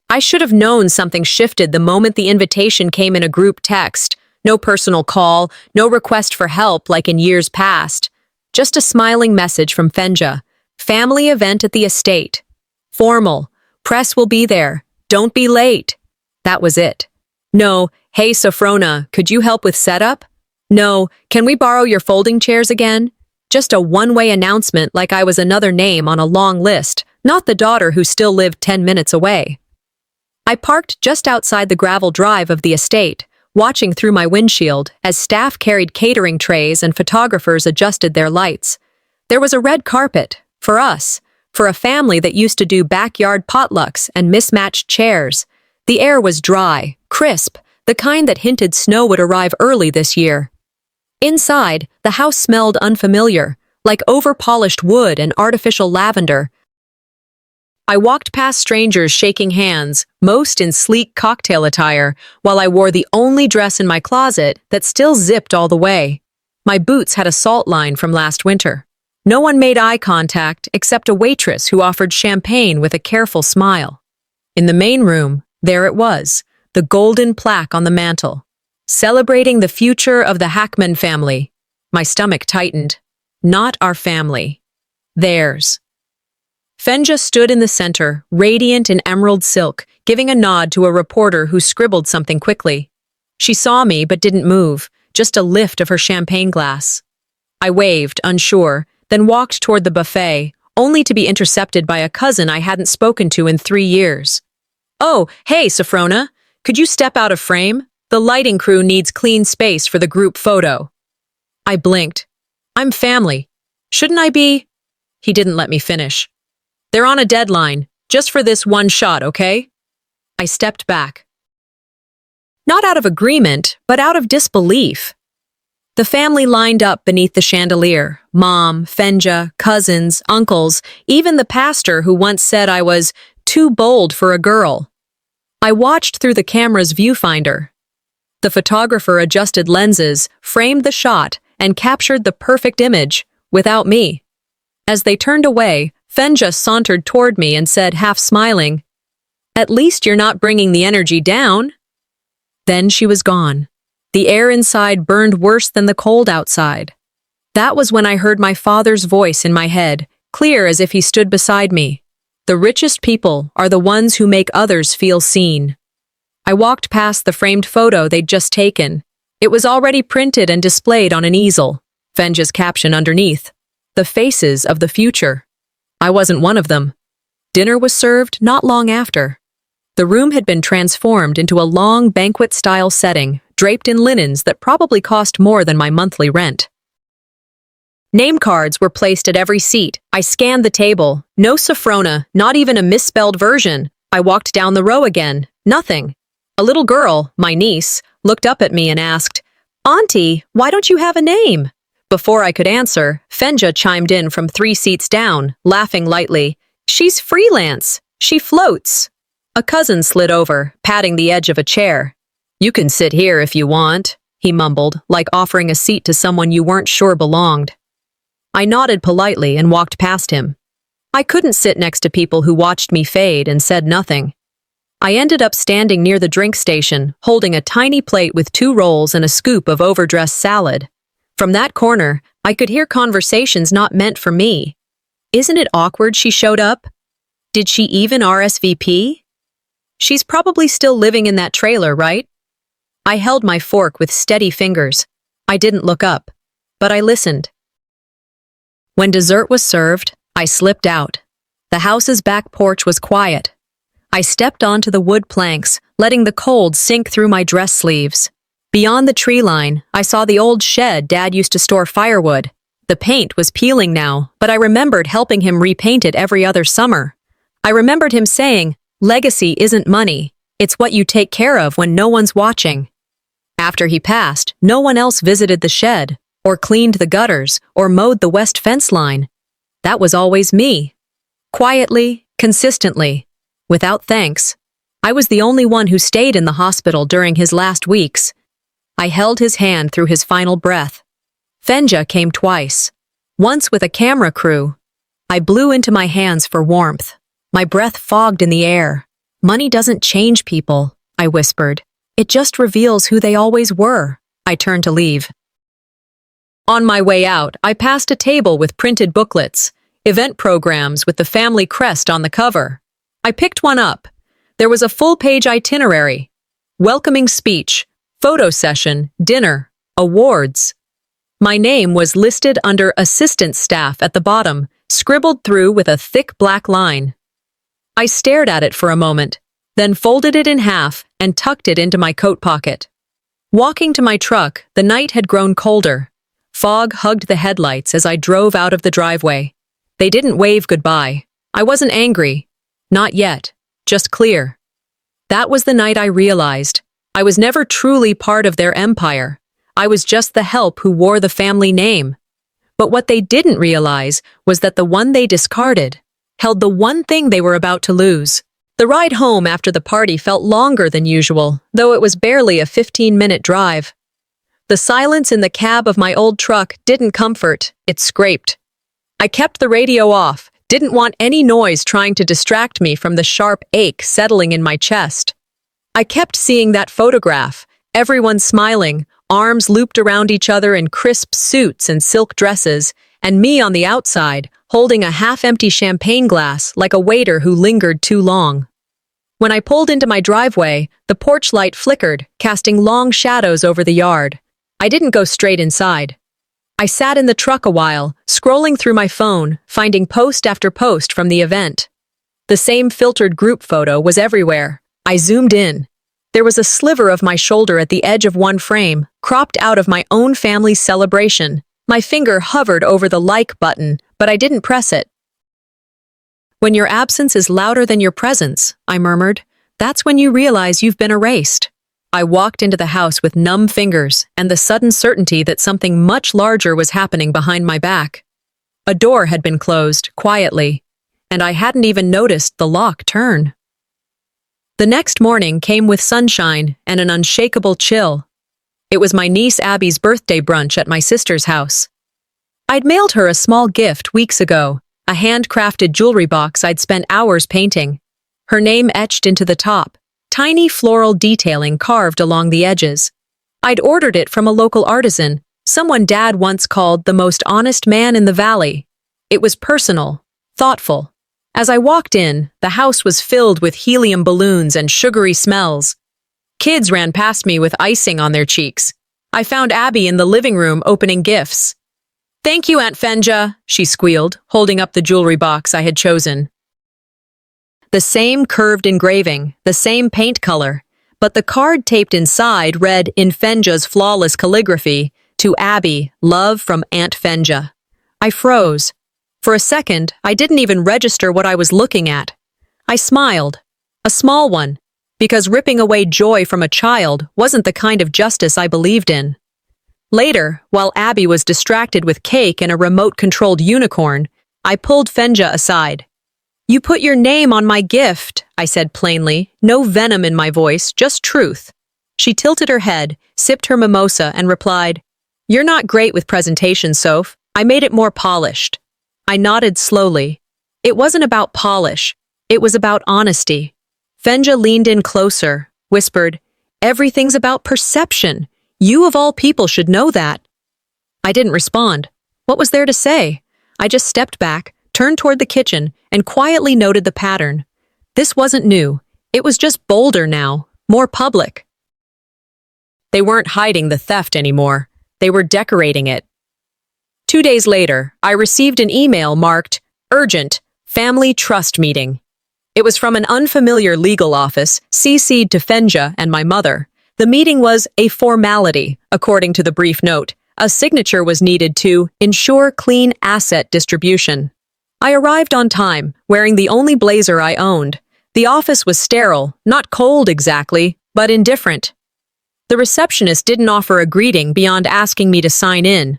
I should have known something shifted the moment the invitation came in a group text. No personal call, no request for help like in years past. Just a smiling message from Fenja. Family event at the estate. Formal. Press will be there. Don't be late. That was it. No, hey Sophrona, could you help with setup? No, can we borrow your folding chairs again? Just a one-way announcement like I was another name on a long list, not the daughter who still lived 10 minutes away. I parked just outside the gravel drive of the estate, watching through my windshield as staff carried catering trays and photographers adjusted their lights. There was a red carpet, for us, for a family that used to do backyard potlucks and mismatched chairs. The air was dry, crisp, the kind that hinted snow would arrive early this year. Inside, the house smelled unfamiliar, like over-polished wood and artificial lavender. I walked past strangers shaking hands, most in sleek cocktail attire, while I wore the only dress in my closet that still zipped all the way. My boots had a salt line from last winter. No one made eye contact except a waitress who offered champagne with a careful smile. In the main room, there it was, the golden plaque on the mantel, celebrating the future of the Hackman family. My stomach tightened. Not our family. Theirs. Fenja stood in the center, radiant in emerald silk, giving a nod to a reporter who scribbled something quickly. She saw me but didn't move, just a lift of her champagne glass. I waved, unsure, then walked toward the buffet, only to be intercepted by a cousin I hadn't spoken to in 3 years. Oh, hey, Sophrona, could you step out of frame? The lighting crew needs clean space for the group photo. I blinked. I'm family. Shouldn't I be? He didn't let me finish. They're on a deadline, just for this one shot, okay? I stepped back. Not out of agreement, but out of disbelief. The family lined up beneath the chandelier. Mom, Fenja, cousins, uncles, even the pastor who once said I was too bold for a girl. I watched through the camera's viewfinder. The photographer adjusted lenses, framed the shot, and captured the perfect image, without me. As they turned away, Fenja sauntered toward me and said, half smiling, "At least you're not bringing the energy down." Then she was gone. The air inside burned worse than the cold outside. That was when I heard my father's voice in my head, clear as if he stood beside me. The richest people are the ones who make others feel seen. I walked past the framed photo they'd just taken. It was already printed and displayed on an easel. Fenja's caption underneath, "The faces of the future." I wasn't one of them. Dinner was served not long after. The room had been transformed into a long banquet-style setting, draped in linens that probably cost more than my monthly rent. Name cards were placed at every seat. I scanned the table. No Sophrona, not even a misspelled version. I walked down the row again. Nothing. A little girl, my niece, looked up at me and asked, "Auntie, why don't you have a name?" Before I could answer, Fenja chimed in from 3 seats down, laughing lightly. "She's freelance. She floats." A cousin slid over, patting the edge of a chair. "You can sit here if you want," he mumbled, like offering a seat to someone you weren't sure belonged. I nodded politely and walked past him. I couldn't sit next to people who watched me fade and said nothing. I ended up standing near the drink station, holding a tiny plate with 2 rolls and a scoop of overdressed salad. From that corner, I could hear conversations not meant for me. Isn't it awkward she showed up? Did she even RSVP? She's probably still living in that trailer, right? I held my fork with steady fingers. I didn't look up, but I listened. When dessert was served, I slipped out. The house's back porch was quiet. I stepped onto the wood planks, letting the cold sink through my dress sleeves. Beyond the tree line, I saw the old shed Dad used to store firewood. The paint was peeling now, but I remembered helping him repaint it every other summer. I remembered him saying, "Legacy isn't money. It's what you take care of when no one's watching." After he passed, no one else visited the shed, or cleaned the gutters, or mowed the west fence line. That was always me. Quietly, consistently, without thanks. I was the only one who stayed in the hospital during his last weeks. I held his hand through his final breath. Fenja came twice. Once with a camera crew. I blew into my hands for warmth. My breath fogged in the air. Money doesn't change people, I whispered. It just reveals who they always were. I turned to leave. On my way out, I passed a table with printed booklets, event programs with the family crest on the cover. I picked one up. There was a full-page itinerary. Welcoming speech, photo session, dinner, awards. My name was listed under assistant staff at the bottom, scribbled through with a thick black line. I stared at it for a moment, then folded it in half and tucked it into my coat pocket. Walking to my truck, the night had grown colder. Fog hugged the headlights as I drove out of the driveway. They didn't wave goodbye. I wasn't angry. Not yet. Just clear. That was the night I realized I was never truly part of their empire. I was just the help who wore the family name. But what they didn't realize was that the one they discarded held the one thing they were about to lose. The ride home after the party felt longer than usual, though it was barely a 15-minute drive. The silence in the cab of my old truck didn't comfort, it scraped. I kept the radio off, didn't want any noise trying to distract me from the sharp ache settling in my chest. I kept seeing that photograph, everyone smiling, arms looped around each other in crisp suits and silk dresses, and me on the outside, holding a half-empty champagne glass like a waiter who lingered too long. When I pulled into my driveway, the porch light flickered, casting long shadows over the yard. I didn't go straight inside. I sat in the truck a while, scrolling through my phone, finding post after post from the event. The same filtered group photo was everywhere. I zoomed in. There was a sliver of my shoulder at the edge of one frame, cropped out of my own family's celebration. My finger hovered over the like button, but I didn't press it. When your absence is louder than your presence, I murmured, that's when you realize you've been erased. I walked into the house with numb fingers and the sudden certainty that something much larger was happening behind my back. A door had been closed, quietly, and I hadn't even noticed the lock turn. The next morning came with sunshine and an unshakable chill. It was my niece Abby's birthday brunch at my sister's house. I'd mailed her a small gift weeks ago, a handcrafted jewelry box I'd spent hours painting. Her name etched into the top, tiny floral detailing carved along the edges. I'd ordered it from a local artisan, someone Dad once called the most honest man in the valley. It was personal, thoughtful. As I walked in, the house was filled with helium balloons and sugary smells. Kids ran past me with icing on their cheeks. I found Abby in the living room opening gifts. "Thank you, Aunt Fenja," she squealed, holding up the jewelry box I had chosen. The same curved engraving, the same paint color, but the card taped inside read in Fenja's flawless calligraphy, "To Abby, love from Aunt Fenja." I froze. For a second, I didn't even register what I was looking at. I smiled. A small one, because ripping away joy from a child wasn't the kind of justice I believed in. Later, while Abby was distracted with cake and a remote-controlled unicorn, I pulled Fenja aside. "You put your name on my gift," I said plainly, no venom in my voice, just truth. She tilted her head, sipped her mimosa, and replied, "You're not great with presentations, Soph. I made it more polished." I nodded slowly. It wasn't about polish. It was about honesty. Fenja leaned in closer, whispered, "Everything's about perception. You of all people should know that." I didn't respond. What was there to say? I just stepped back, turned toward the kitchen, and quietly noted the pattern. This wasn't new. It was just bolder now, more public. They weren't hiding the theft anymore. They were decorating it. 2 days later, I received an email marked, "Urgent, Family Trust Meeting." It was from an unfamiliar legal office, CC'd to Fenja and my mother. The meeting was a formality, according to the brief note. A signature was needed to ensure clean asset distribution. I arrived on time, wearing the only blazer I owned. The office was sterile, not cold exactly, but indifferent. The receptionist didn't offer a greeting beyond asking me to sign in.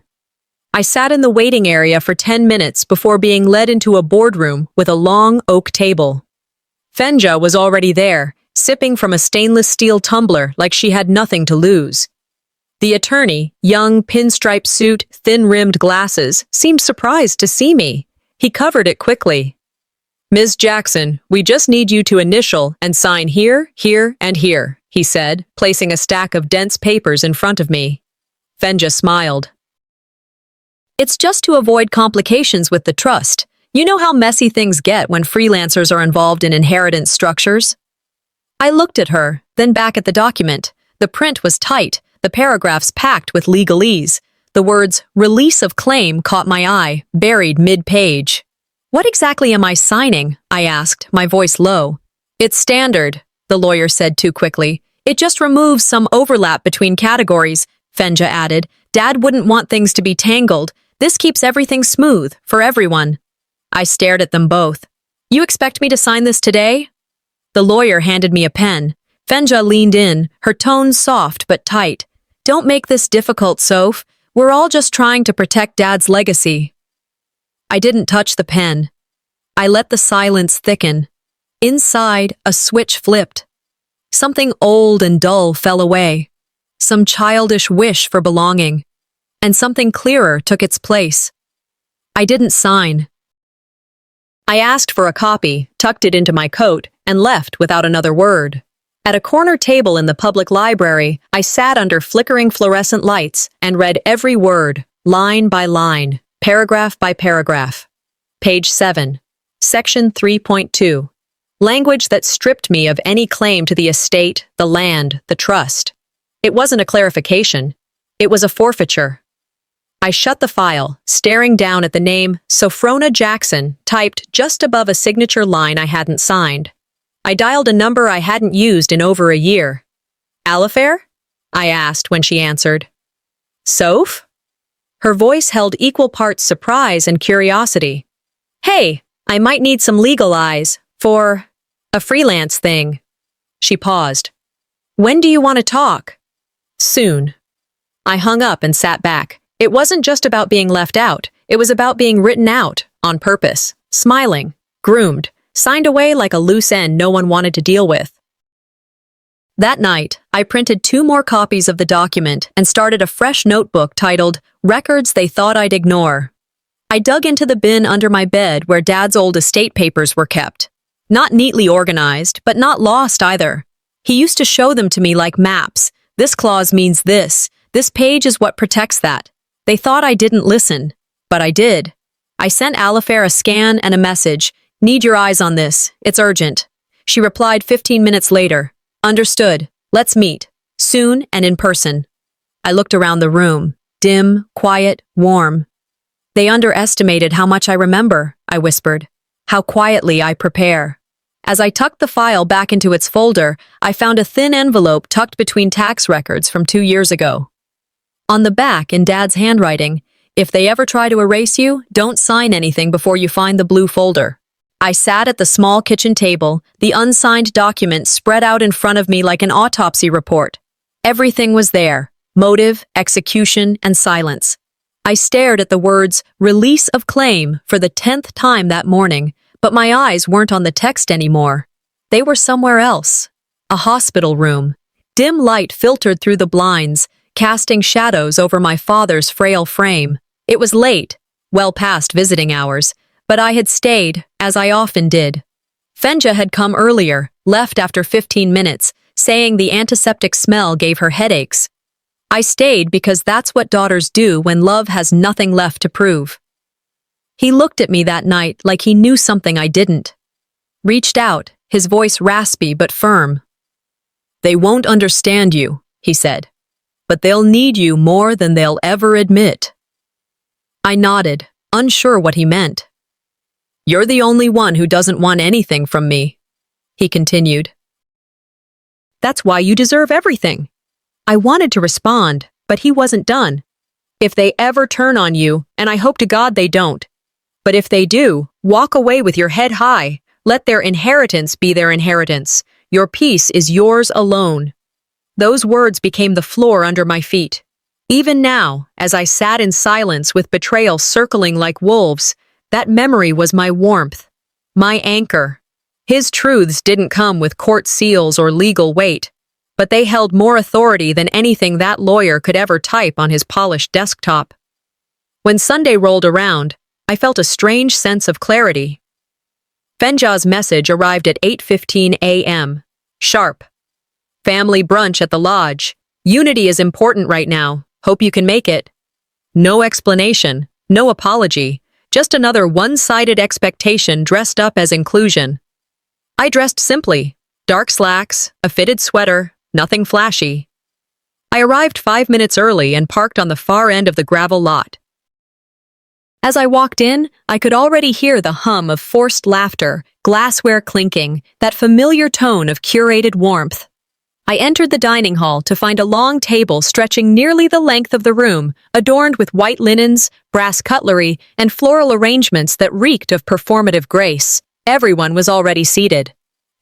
I sat in the waiting area for 10 minutes before being led into a boardroom with a long oak table. Fenja was already there, sipping from a stainless steel tumbler like she had nothing to lose. The attorney, young, pinstripe suit, thin-rimmed glasses, seemed surprised to see me. He covered it quickly. Ms. Jackson, we just need you to initial and sign here, here, and here, he said, placing a stack of dense papers in front of me. Fenja smiled. It's just to avoid complications with the trust. You know how messy things get when freelancers are involved in inheritance structures? I looked at her, then back at the document. The print was tight, the paragraphs packed with legalese. The words, release of claim, caught my eye, buried mid-page. What exactly am I signing? I asked, my voice low. It's standard, the lawyer said too quickly. It just removes some overlap between categories, Fenja added. Dad wouldn't want things to be tangled. This keeps everything smooth, for everyone. I stared at them both. You expect me to sign this today? The lawyer handed me a pen. Fenja leaned in, her tone soft but tight. Don't make this difficult, Soph. We're all just trying to protect Dad's legacy. I didn't touch the pen. I let the silence thicken. Inside, a switch flipped. Something old and dull fell away. Some childish wish for belonging. And something clearer took its place. I didn't sign. I asked for a copy, tucked it into my coat, and left without another word. At a corner table in the public library, I sat under flickering fluorescent lights and read every word, line by line, paragraph by paragraph. Page 7. Section 3.2. Language that stripped me of any claim to the estate, the land, the trust. It wasn't a clarification. It was a forfeiture. I shut the file, staring down at the name Sophrona Jackson, typed just above a signature line I hadn't signed. I dialed a number I hadn't used in over a year. Alifair? I asked when she answered. Soph? Her voice held equal parts surprise and curiosity. Hey, I might need some legal eyes for a freelance thing. She paused. When do you want to talk? Soon. I hung up and sat back. It wasn't just about being left out. It was about being written out, on purpose, smiling, groomed, signed away like a loose end no one wanted to deal with. That night, I printed 2 more copies of the document and started a fresh notebook titled Records They Thought I'd Ignore. I dug into the bin under my bed where Dad's old estate papers were kept. Not neatly organized, but not lost either. He used to show them to me like maps. This clause means this. This page is what protects that. They thought I didn't listen, but I did. I sent Alifair a scan and a message. Need your eyes on this. It's urgent. She replied 15 minutes later. Understood. Let's meet. Soon and in person. I looked around the room. Dim, quiet, warm. They underestimated how much I remember, I whispered. How quietly I prepare. As I tucked the file back into its folder, I found a thin envelope tucked between tax records from 2 years ago. On the back, in Dad's handwriting, if they ever try to erase you, don't sign anything before you find the blue folder. I sat at the small kitchen table, the unsigned document spread out in front of me like an autopsy report. Everything was there, motive, execution, and silence. I stared at the words, release of claim, for the 10th time that morning, but my eyes weren't on the text anymore. They were somewhere else. A hospital room. Dim light filtered through the blinds, casting shadows over my father's frail frame. It was late, well past visiting hours, but I had stayed, as I often did. Fenja had come earlier, left after 15 minutes, saying the antiseptic smell gave her headaches. I stayed because that's what daughters do when love has nothing left to prove. He looked at me that night like he knew something I didn't. Reached out, his voice raspy but firm. They won't understand you, he said. But they'll need you more than they'll ever admit. I nodded, unsure what he meant. You're the only one who doesn't want anything from me, he continued. That's why you deserve everything. I wanted to respond, but he wasn't done. If they ever turn on you, and I hope to God they don't, but if they do, walk away with your head high. Let their inheritance be their inheritance. Your peace is yours alone. Those words became the floor under my feet. Even now, as I sat in silence with betrayal circling like wolves, that memory was my warmth, my anchor. His truths didn't come with court seals or legal weight, but they held more authority than anything that lawyer could ever type on his polished desktop. When Sunday rolled around, I felt a strange sense of clarity. Fenja's message arrived at 8:15 a.m. Sharp. Family brunch at the lodge. Unity is important right now. Hope you can make it. No explanation, no apology, just another one-sided expectation dressed up as inclusion. I dressed simply. Dark slacks, a fitted sweater, nothing flashy. I arrived 5 minutes early and parked on the far end of the gravel lot. As I walked in, I could already hear the hum of forced laughter, glassware clinking, that familiar tone of curated warmth. I entered the dining hall to find a long table stretching nearly the length of the room, adorned with white linens, brass cutlery, and floral arrangements that reeked of performative grace. Everyone was already seated.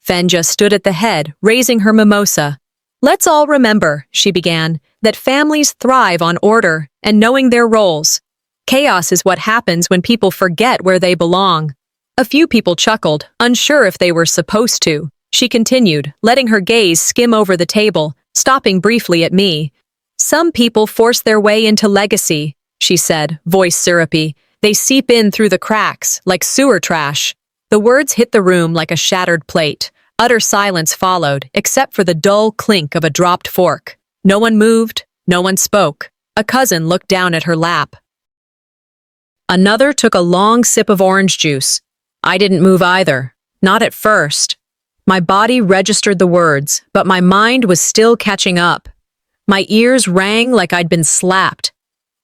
Fenja stood at the head, raising her mimosa. "Let's all remember," she began, "that families thrive on order and knowing their roles. Chaos is what happens when people forget where they belong." A few people chuckled, unsure if they were supposed to. She continued, letting her gaze skim over the table, stopping briefly at me. "Some people force their way into legacy," she said, voice syrupy. "They seep in through the cracks, like sewer trash." The words hit the room like a shattered plate. Utter silence followed, except for the dull clink of a dropped fork. No one moved, no one spoke. A cousin looked down at her lap. Another took a long sip of orange juice. I didn't move either. Not at first. My body registered the words, but my mind was still catching up. My ears rang like I'd been slapped.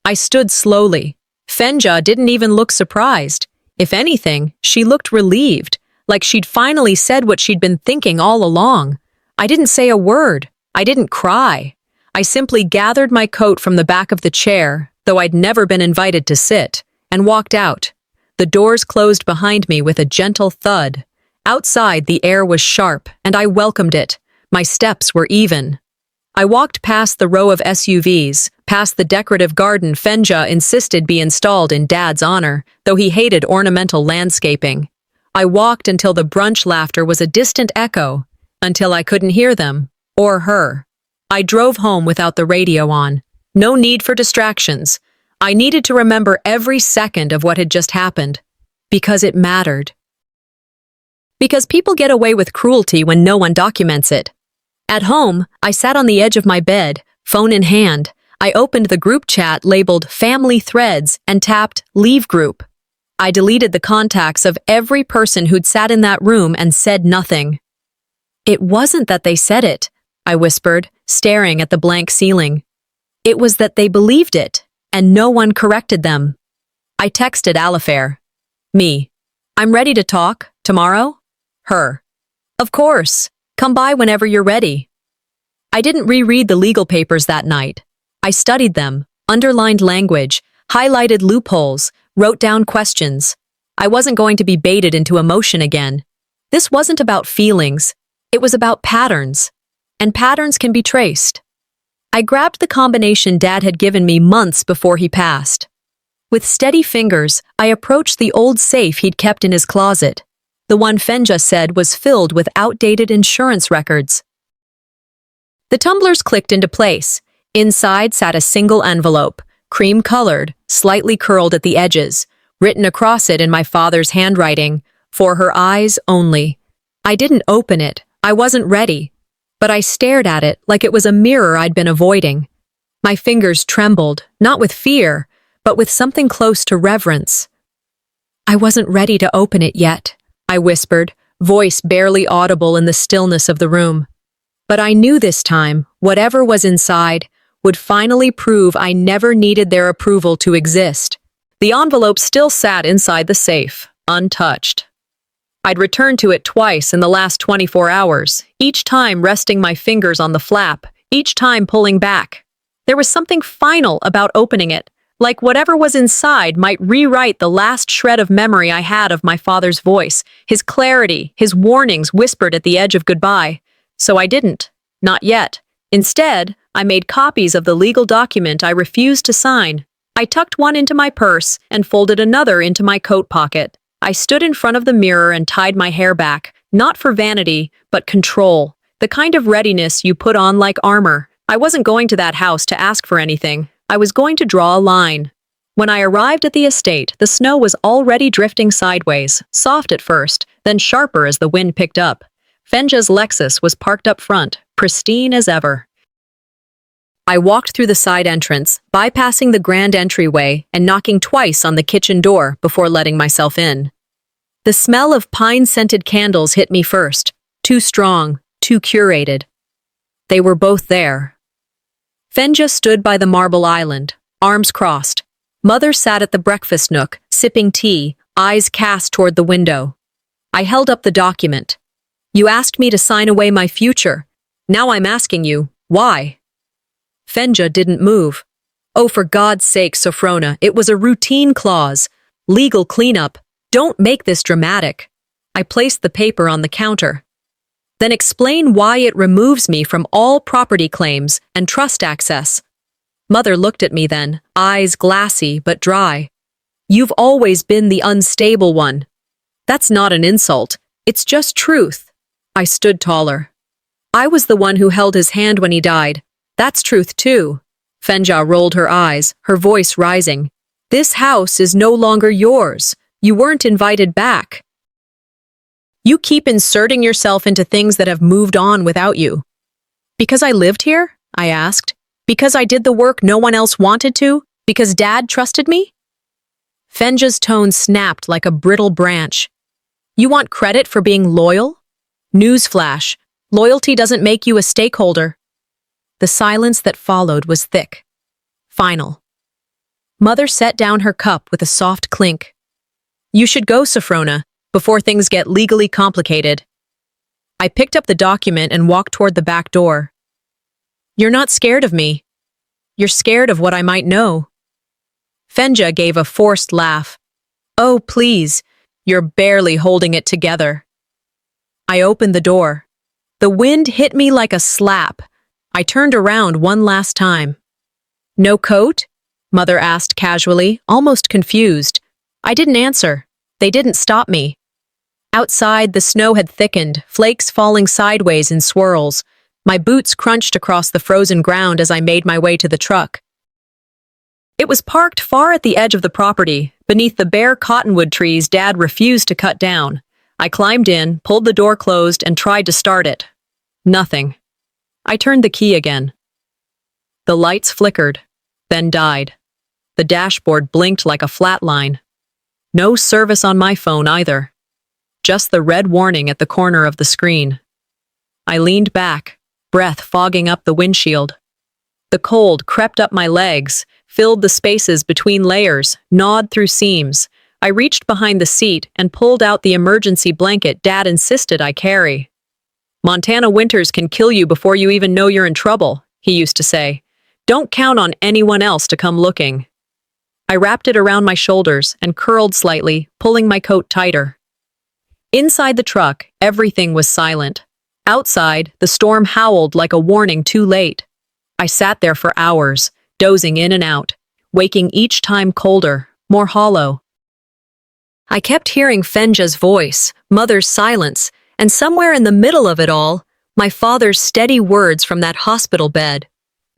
I stood slowly. Fenja didn't even look surprised. If anything, she looked relieved, like she'd finally said what she'd been thinking all along. I didn't say a word. I didn't cry. I simply gathered my coat from the back of the chair, though I'd never been invited to sit, and walked out. The doors closed behind me with a gentle thud. Outside, the air was sharp, and I welcomed it. My steps were even. I walked past the row of SUVs, past the decorative garden Fenja insisted be installed in Dad's honor, though he hated ornamental landscaping. I walked until the brunch laughter was a distant echo, until I couldn't hear them, or her. I drove home without the radio on. No need for distractions. I needed to remember every second of what had just happened, because it mattered. Because people get away with cruelty when no one documents it. At home, I sat on the edge of my bed, phone in hand. I opened the group chat labeled Family Threads and tapped Leave Group. I deleted the contacts of every person who'd sat in that room and said nothing. "It wasn't that they said it," I whispered, staring at the blank ceiling. "It was that they believed it, and no one corrected them." I texted Alifair. Me. "I'm ready to talk. Tomorrow?" Her. "Of course. Come by whenever you're ready." I didn't reread the legal papers that night. I studied them, underlined language, highlighted loopholes, wrote down questions. I wasn't going to be baited into emotion again. This wasn't about feelings. It was about patterns. And patterns can be traced. I grabbed the combination Dad had given me months before he passed. With steady fingers, I approached the old safe he'd kept in his closet. The one Fenja said was filled with outdated insurance records. The tumblers clicked into place. Inside sat a single envelope, cream-colored, slightly curled at the edges, written across it in my father's handwriting, "For her eyes only." I didn't open it. I wasn't ready. But I stared at it like it was a mirror I'd been avoiding. My fingers trembled, not with fear, but with something close to reverence. "I wasn't ready to open it yet," I whispered, voice barely audible in the stillness of the room. But I knew this time, whatever was inside, would finally prove I never needed their approval to exist. The envelope still sat inside the safe, untouched. I'd returned to it twice in the last 24 hours, each time resting my fingers on the flap, each time pulling back. There was something final about opening it, like whatever was inside might rewrite the last shred of memory I had of my father's voice, his clarity, his warnings whispered at the edge of goodbye. So I didn't. Not yet. Instead, I made copies of the legal document I refused to sign. I tucked one into my purse and folded another into my coat pocket. I stood in front of the mirror and tied my hair back, not for vanity, but control, the kind of readiness you put on like armor. I wasn't going to that house to ask for anything. I was going to draw a line. When I arrived at the estate, the snow was already drifting sideways, soft at first, then sharper as the wind picked up. Fenja's Lexus was parked up front, pristine as ever. I walked through the side entrance, bypassing the grand entryway and knocking twice on the kitchen door before letting myself in. The smell of pine-scented candles hit me first, too strong, too curated. They were both there. Fenja stood by the marble island, arms crossed. Mother sat at the breakfast nook, sipping tea, eyes cast toward the window. I held up the document. You asked me to sign away my future. Now I'm asking you, why? Fenja didn't move. Oh, for God's sake, Sophrona, it was a routine clause. Legal cleanup. Don't make this dramatic. I placed the paper on the counter. Then explain why it removes me from all property claims and trust access. Mother looked at me then, eyes glassy but dry. You've always been the unstable one. That's not an insult. It's just truth. I stood taller. I was the one who held his hand when he died. That's truth too. Fenja rolled her eyes, her voice rising. This house is no longer yours. You weren't invited back. You keep inserting yourself into things that have moved on without you. Because I lived here? I asked. Because I did the work no one else wanted to? Because Dad trusted me? Fenja's tone snapped like a brittle branch. You want credit for being loyal? Newsflash. Loyalty doesn't make you a stakeholder. The silence that followed was thick. Final. Mother set down her cup with a soft clink. You should go, Sophrona, before things get legally complicated. I picked up the document and walked toward the back door. You're not scared of me. You're scared of what I might know. Fenja gave a forced laugh. Oh, please, you're barely holding it together. I opened the door. The wind hit me like a slap. I turned around one last time. No coat? Mother asked casually, almost confused. I didn't answer. They didn't stop me. Outside, the snow had thickened, flakes falling sideways in swirls. My boots crunched across the frozen ground as I made my way to the truck. It was parked far at the edge of the property, beneath the bare cottonwood trees Dad refused to cut down. I climbed in, pulled the door closed, and tried to start it. Nothing. I turned the key again. The lights flickered, then died. The dashboard blinked like a flat line. No service on my phone either. Just the red warning at the corner of the screen. I leaned back, breath fogging up the windshield. The cold crept up my legs, filled the spaces between layers, gnawed through seams. I reached behind the seat and pulled out the emergency blanket Dad insisted I carry. Montana winters can kill you before you even know you're in trouble, he used to say. Don't count on anyone else to come looking. I wrapped it around my shoulders and curled slightly, pulling my coat tighter. Inside the truck, everything was silent. Outside, the storm howled like a warning too late. I sat there for hours, dozing in and out, waking each time colder, more hollow. I kept hearing Fenja's voice, Mother's silence, and somewhere in the middle of it all, my father's steady words from that hospital bed.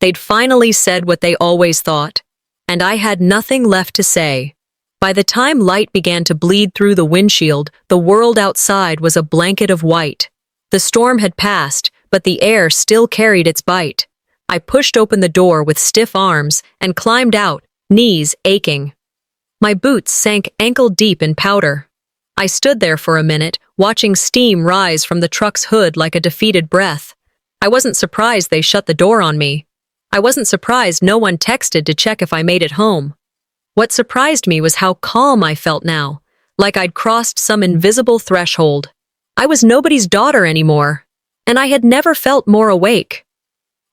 They'd finally said what they always thought, and I had nothing left to say. By the time light began to bleed through the windshield, the world outside was a blanket of white. The storm had passed, but the air still carried its bite. I pushed open the door with stiff arms and climbed out, knees aching. My boots sank ankle-deep in powder. I stood there for a minute, watching steam rise from the truck's hood like a defeated breath. I wasn't surprised they shut the door on me. I wasn't surprised no one texted to check if I made it home. What surprised me was how calm I felt now, like I'd crossed some invisible threshold. I was nobody's daughter anymore, and I had never felt more awake.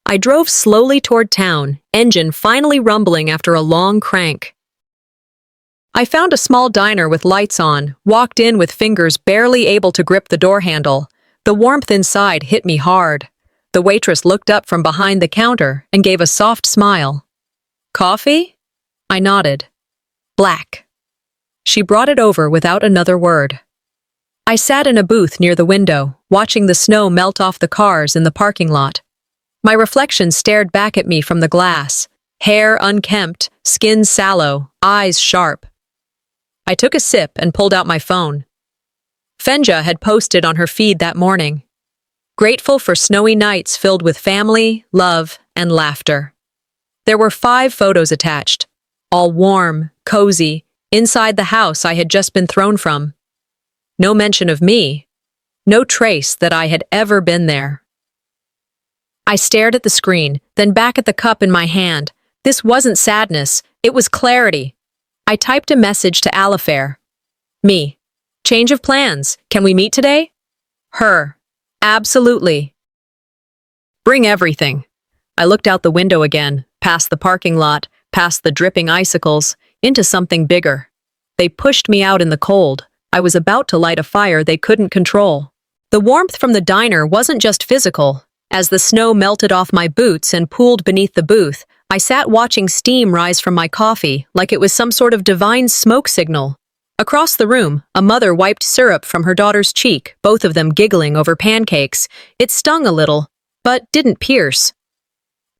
I drove slowly toward town, engine finally rumbling after a long crank. I found a small diner with lights on, walked in with fingers barely able to grip the door handle. The warmth inside hit me hard. The waitress looked up from behind the counter and gave a soft smile. Coffee? I nodded. Black. She brought it over without another word. I sat in a booth near the window, watching the snow melt off the cars in the parking lot. My reflection stared back at me from the glass, hair unkempt, skin sallow, eyes sharp. I took a sip and pulled out my phone. Fenja had posted on her feed that morning. Grateful for snowy nights filled with family, love, and laughter. There were 5 photos attached, all warm, cozy, inside the house I had just been thrown from. No mention of me. No trace that I had ever been there. I stared at the screen, then back at the cup in my hand. This wasn't sadness, it was clarity. I typed a message to Alifair. Me. Change of plans. Can we meet today? Her. Absolutely. Bring everything. I looked out the window again, past the parking lot, past the dripping icicles, into something bigger. They pushed me out in the cold. I was about to light a fire they couldn't control. The warmth from the diner wasn't just physical. As the snow melted off my boots and pooled beneath the booth, I sat watching steam rise from my coffee like it was some sort of divine smoke signal. Across the room, a mother wiped syrup from her daughter's cheek, both of them giggling over pancakes. It stung a little, but didn't pierce.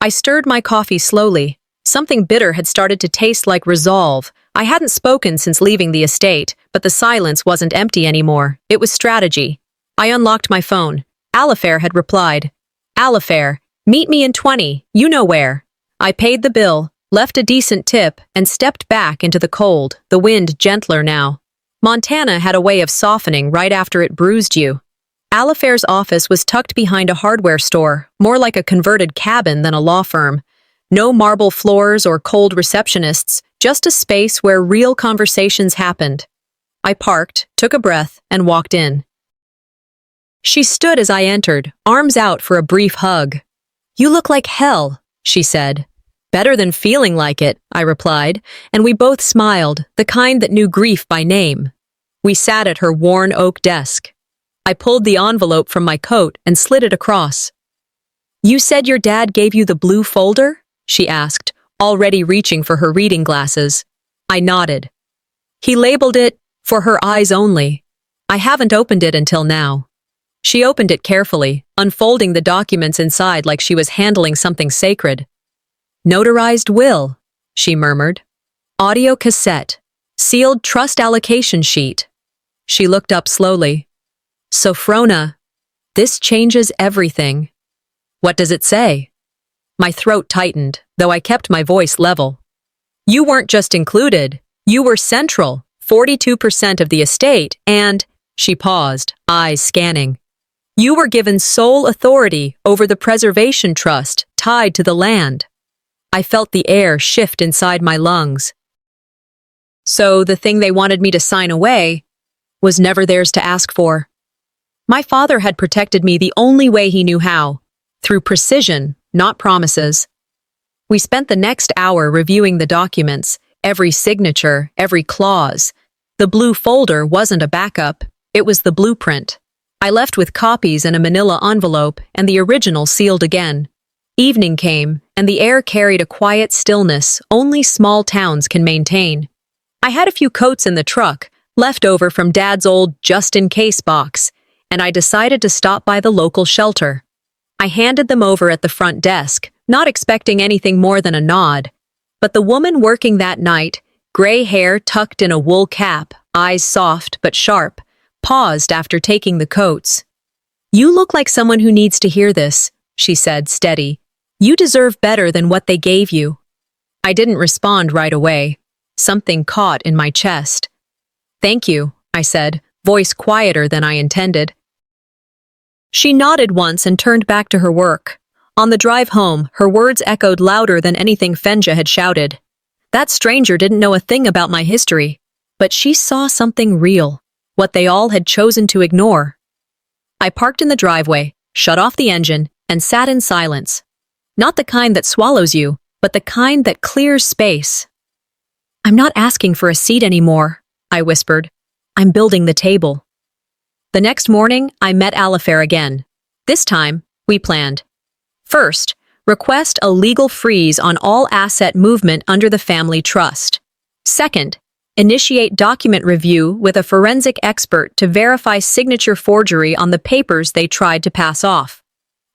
I stirred my coffee slowly. Something bitter had started to taste like resolve. I hadn't spoken since leaving the estate, but the silence wasn't empty anymore. It was strategy. I unlocked my phone. Alifair had replied. Alifair, meet me in 20, you know where. I paid the bill, left a decent tip, and stepped back into the cold, the wind gentler now. Montana had a way of softening right after it bruised you. Alifair's office was tucked behind a hardware store, more like a converted cabin than a law firm. No marble floors or cold receptionists, just a space where real conversations happened. I parked, took a breath, and walked in. She stood as I entered, arms out for a brief hug. You look like hell, she said. Better than feeling like it, I replied, and we both smiled, the kind that knew grief by name. We sat at her worn oak desk. I pulled the envelope from my coat and slid it across. You said your dad gave you the blue folder? She asked, already reaching for her reading glasses. I nodded. He labeled it, for her eyes only. I haven't opened it until now. She opened it carefully, unfolding the documents inside like she was handling something sacred. Notarized will, she murmured. Audio cassette. Sealed trust allocation sheet. She looked up slowly. Sophrona, this changes everything. What does it say? My throat tightened, though I kept my voice level. You weren't just included, you were central, 42% of the estate, and, she paused, eyes scanning. You were given sole authority over the preservation trust tied to the land. I felt the air shift inside my lungs. So the thing they wanted me to sign away was never theirs to ask for. My father had protected me the only way he knew how, through precision, not promises. We spent the next hour reviewing the documents, every signature, every clause. The blue folder wasn't a backup, it was the blueprint. I left with copies in a manila envelope and the original sealed again. Evening came, and the air carried a quiet stillness only small towns can maintain. I had a few coats in the truck, left over from Dad's old just-in-case box, and I decided to stop by the local shelter. I handed them over at the front desk, not expecting anything more than a nod. But the woman working that night, gray hair tucked in a wool cap, eyes soft but sharp, paused after taking the coats. You look like someone who needs to hear this, she said, steady. You deserve better than what they gave you. I didn't respond right away. Something caught in my chest. Thank you, I said, voice quieter than I intended. She nodded once and turned back to her work. On the drive home, her words echoed louder than anything Fenja had shouted. That stranger didn't know a thing about my history, but she saw something real, what they all had chosen to ignore. I parked in the driveway, shut off the engine, and sat in silence. Not the kind that swallows you, but the kind that clears space. I'm not asking for a seat anymore, I whispered. I'm building the table. The next morning, I met Alifair again. This time, we planned. First, request a legal freeze on all asset movement under the family trust. Second, initiate document review with a forensic expert to verify signature forgery on the papers they tried to pass off.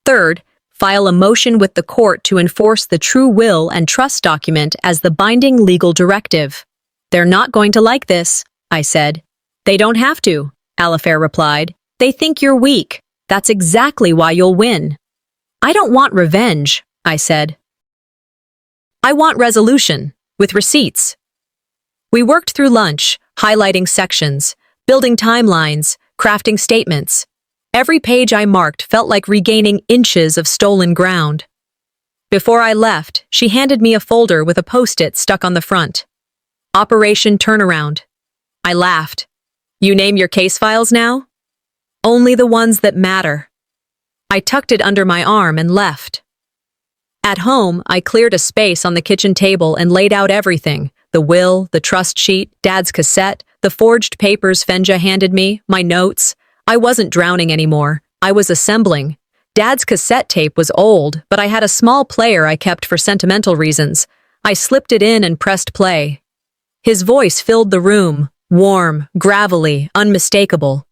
Third, file a motion with the court to enforce the true will and trust document as the binding legal directive. They're not going to like this, I said. They don't have to, Alifair replied. They think you're weak. That's exactly why you'll win. I don't want revenge, I said. I want resolution, with receipts. We worked through lunch, highlighting sections, building timelines, crafting statements. Every page I marked felt like regaining inches of stolen ground. Before I left, she handed me a folder with a post-it stuck on the front. Operation Turnaround. I laughed. You name your case files now? Only the ones that matter. I tucked it under my arm and left. At home, I cleared a space on the kitchen table and laid out everything. The will, the trust sheet, Dad's cassette, the forged papers Fenja handed me, my notes. I wasn't drowning anymore. I was assembling. Dad's cassette tape was old, but I had a small player I kept for sentimental reasons. I slipped it in and pressed play. His voice filled the room, warm, gravelly, unmistakable.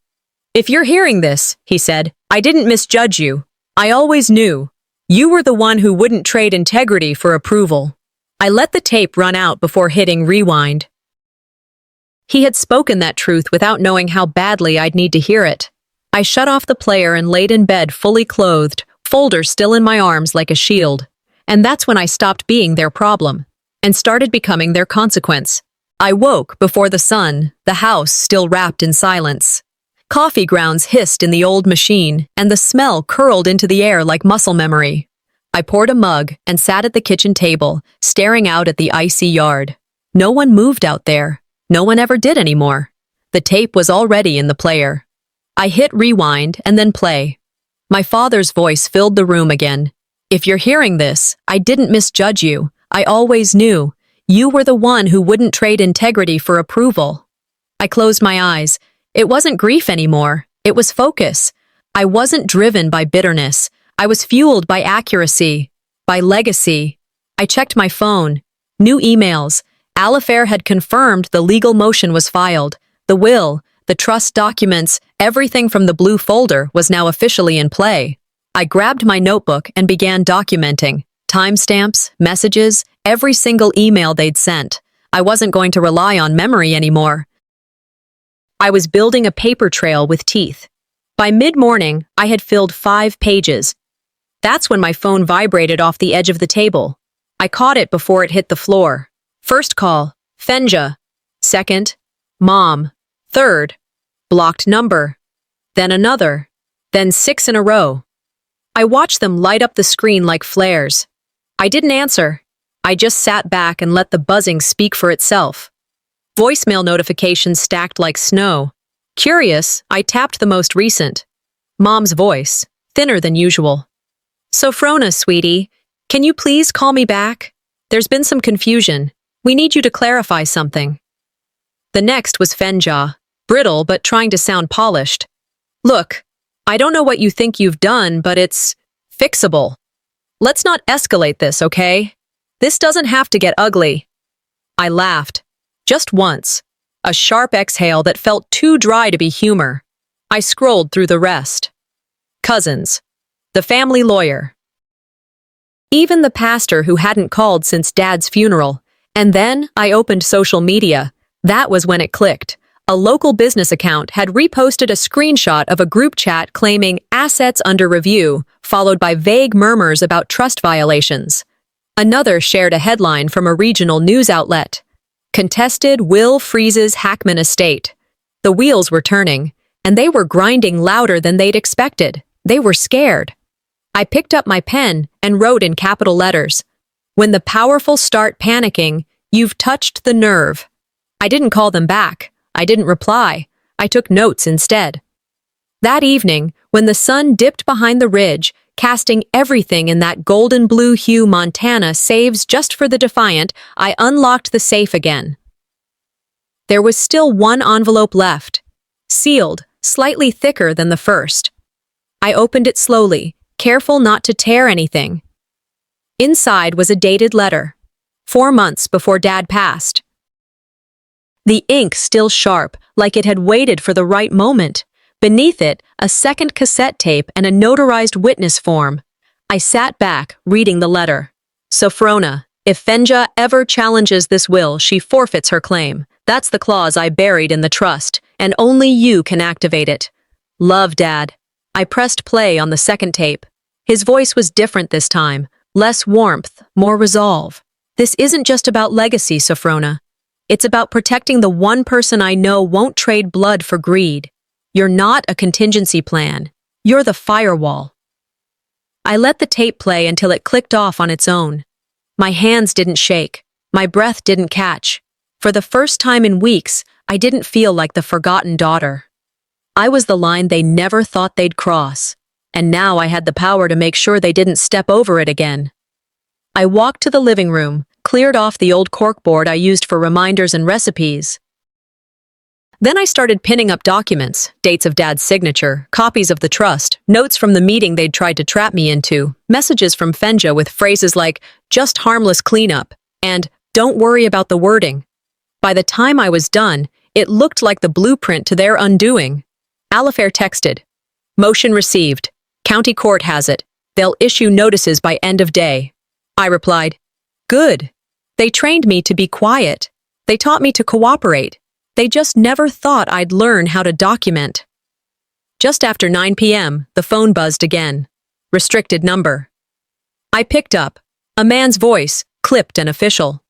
If you're hearing this, he said, I didn't misjudge you. I always knew. You were the one who wouldn't trade integrity for approval. I let the tape run out before hitting rewind. He had spoken that truth without knowing how badly I'd need to hear it. I shut off the player and laid in bed fully clothed, folder still in my arms like a shield. And that's when I stopped being their problem and started becoming their consequence. I woke before the sun, the house still wrapped in silence. Coffee grounds hissed in the old machine, and the smell curled into the air like muscle memory. I poured a mug and sat at the kitchen table, staring out at the icy yard. No one moved out there. No one ever did anymore. The tape was already in the player. I hit rewind and then play. My father's voice filled the room again. If you're hearing this, I didn't misjudge you. I always knew. You were the one who wouldn't trade integrity for approval. I closed my eyes. It wasn't grief anymore. It was focus. I wasn't driven by bitterness. I was fueled by accuracy, by legacy. I checked my phone. New emails. Alifair had confirmed the legal motion was filed. The will, the trust documents, everything from the blue folder was now officially in play. I grabbed my notebook and began documenting. Timestamps, messages, every single email they'd sent. I wasn't going to rely on memory anymore. I was building a paper trail with teeth. By mid-morning, I had filled 5 pages. That's when my phone vibrated off the edge of the table. I caught it before it hit the floor. First call, Fenja. Second, Mom. Third, blocked number. Then another. Then 6 in a row. I watched them light up the screen like flares. I didn't answer. I just sat back and let the buzzing speak for itself. Voicemail notifications stacked like snow. Curious, I tapped the most recent. Mom's voice, thinner than usual. Sophrona, sweetie, can you please call me back? There's been some confusion. We need you to clarify something. The next was Fenja, brittle but trying to sound polished. Look, I don't know what you think you've done, but it's fixable. Let's not escalate this, okay? This doesn't have to get ugly. I laughed. Just once. A sharp exhale that felt too dry to be humor. I scrolled through the rest. Cousins. The family lawyer. Even the pastor who hadn't called since Dad's funeral. And then I opened social media. That was when it clicked. A local business account had reposted a screenshot of a group chat claiming assets under review, followed by vague murmurs about trust violations. Another shared a headline from a regional news outlet. Contested will freezes Hackman estate. The wheels were turning, and they were grinding louder than they'd expected. They were scared. I picked up my pen and wrote in capital letters, "When the powerful start panicking, you've touched the nerve." I didn't call them back. I didn't reply. I took notes instead. That evening, when the sun dipped behind the ridge, casting everything in that golden blue hue Montana saves just for the defiant, I unlocked the safe again. There was still one envelope left, sealed, slightly thicker than the first. I opened it slowly, careful not to tear anything. Inside was a dated letter, 4 months before Dad passed. The ink still sharp, like it had waited for the right moment. Beneath it, a second cassette tape and a notarized witness form. I sat back, reading the letter. Sophrona, if Fenja ever challenges this will, she forfeits her claim. That's the clause I buried in the trust. and only you can activate it. Love, Dad. I pressed play on the second tape. His voice was different this time, less warmth, more resolve. This isn't just about legacy, Sophrona. It's about protecting the one person I know won't trade blood for greed. You're not a contingency plan. You're the firewall. I let the tape play until it clicked off on its own. My hands didn't shake. My breath didn't catch. For the first time in weeks, I didn't feel like the forgotten daughter. I was the line they never thought they'd cross, and now I had the power to make sure they didn't step over it again. I walked to the living room, cleared off the old corkboard I used for reminders and recipes. Then I started pinning up documents, dates of Dad's signature, copies of the trust, notes from the meeting they'd tried to trap me into, messages from Fenja with phrases like, "just harmless cleanup," and "don't worry about the wording." By the time I was done, it looked like the blueprint to their undoing. Alifair texted, "Motion received. County court has it. They'll issue notices by end of day." I replied, "Good. They trained me to be quiet. They taught me to cooperate. They just never thought I'd learn how to document." Just after 9 p.m., the phone buzzed again. Restricted number. I picked up. A man's voice, clipped and official.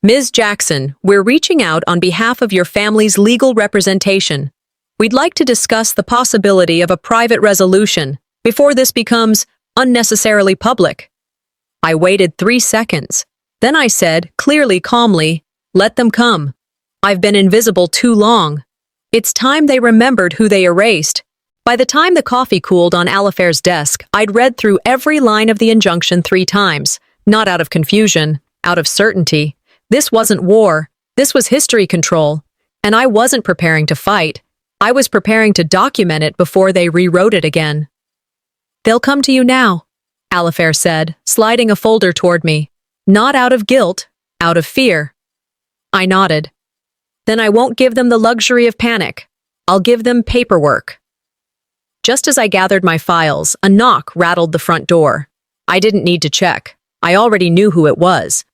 "Ms. Jackson, we're reaching out on behalf of your family's legal representation. We'd like to discuss the possibility of a private resolution before this becomes unnecessarily public." I waited 3 seconds. Then I said, clearly calmly, "Let them come. I've been invisible too long. It's time they remembered who they erased." By the time the coffee cooled on Alifair's desk, I'd read through every line of the injunction 3 times, not out of confusion, out of certainty. This wasn't war. This was history control. And I wasn't preparing to fight. I was preparing to document it before they rewrote it again. "They'll come to you now," Alifair said, sliding a folder toward me. "Not out of guilt, out of fear." I nodded. "Then I won't give them the luxury of panic. I'll give them paperwork." Just as I gathered my files, a knock rattled the front door. I didn't need to check. I already knew who it was.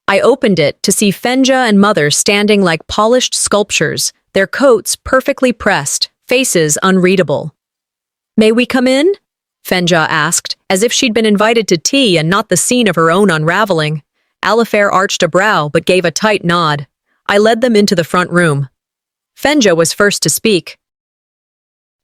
I opened it to see Fenja and Mother standing like polished sculptures, their coats perfectly pressed, faces unreadable. "May we come in?" Fenja asked, as if she'd been invited to tea and not the scene of her own unraveling. Alifair arched a brow but gave a tight nod. I led them into the front room. Fenja was first to speak.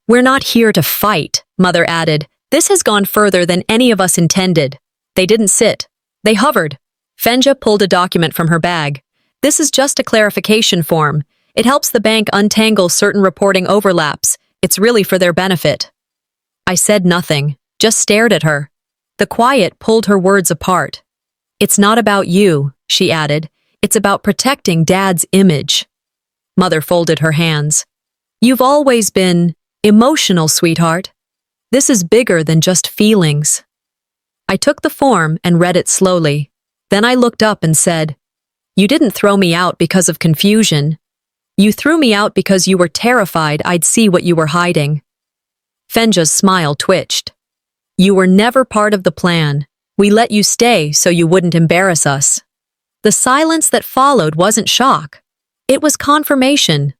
"We're not here to fight," Mother added. "This has gone further than any of us intended." They didn't sit. They hovered. Fenja pulled a document from her bag. "This is just a clarification form. It helps the bank untangle certain reporting overlaps. It's really for their benefit." I said nothing, just stared at her. The quiet pulled her words apart. "It's not about you," she added. "It's about protecting Dad's image." Mother folded her hands. "You've always been emotional, sweetheart. This is bigger than just feelings." I took the form and read it slowly. Then I looked up and said, "You didn't throw me out because of confusion. You threw me out because you were terrified I'd see what you were hiding." Fenja's smile twitched. "You were never part of the plan. We let you stay so you wouldn't embarrass us." The silence that followed wasn't shock. It was confirmation.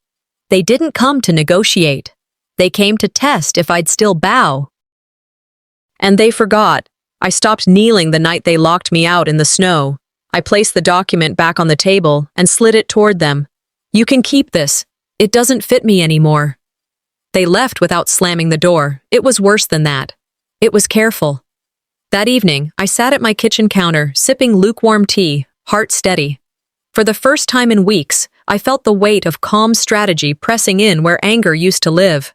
They didn't come to negotiate. They came to test if I'd still bow. And they forgot. I stopped kneeling the night they locked me out in the snow. I placed the document back on the table and slid it toward them. "You can keep this. It doesn't fit me anymore." They left without slamming the door. It was worse than that. It was careful. That evening, I sat at my kitchen counter, sipping lukewarm tea, heart steady. For the first time in weeks, I felt the weight of calm strategy pressing in where anger used to live.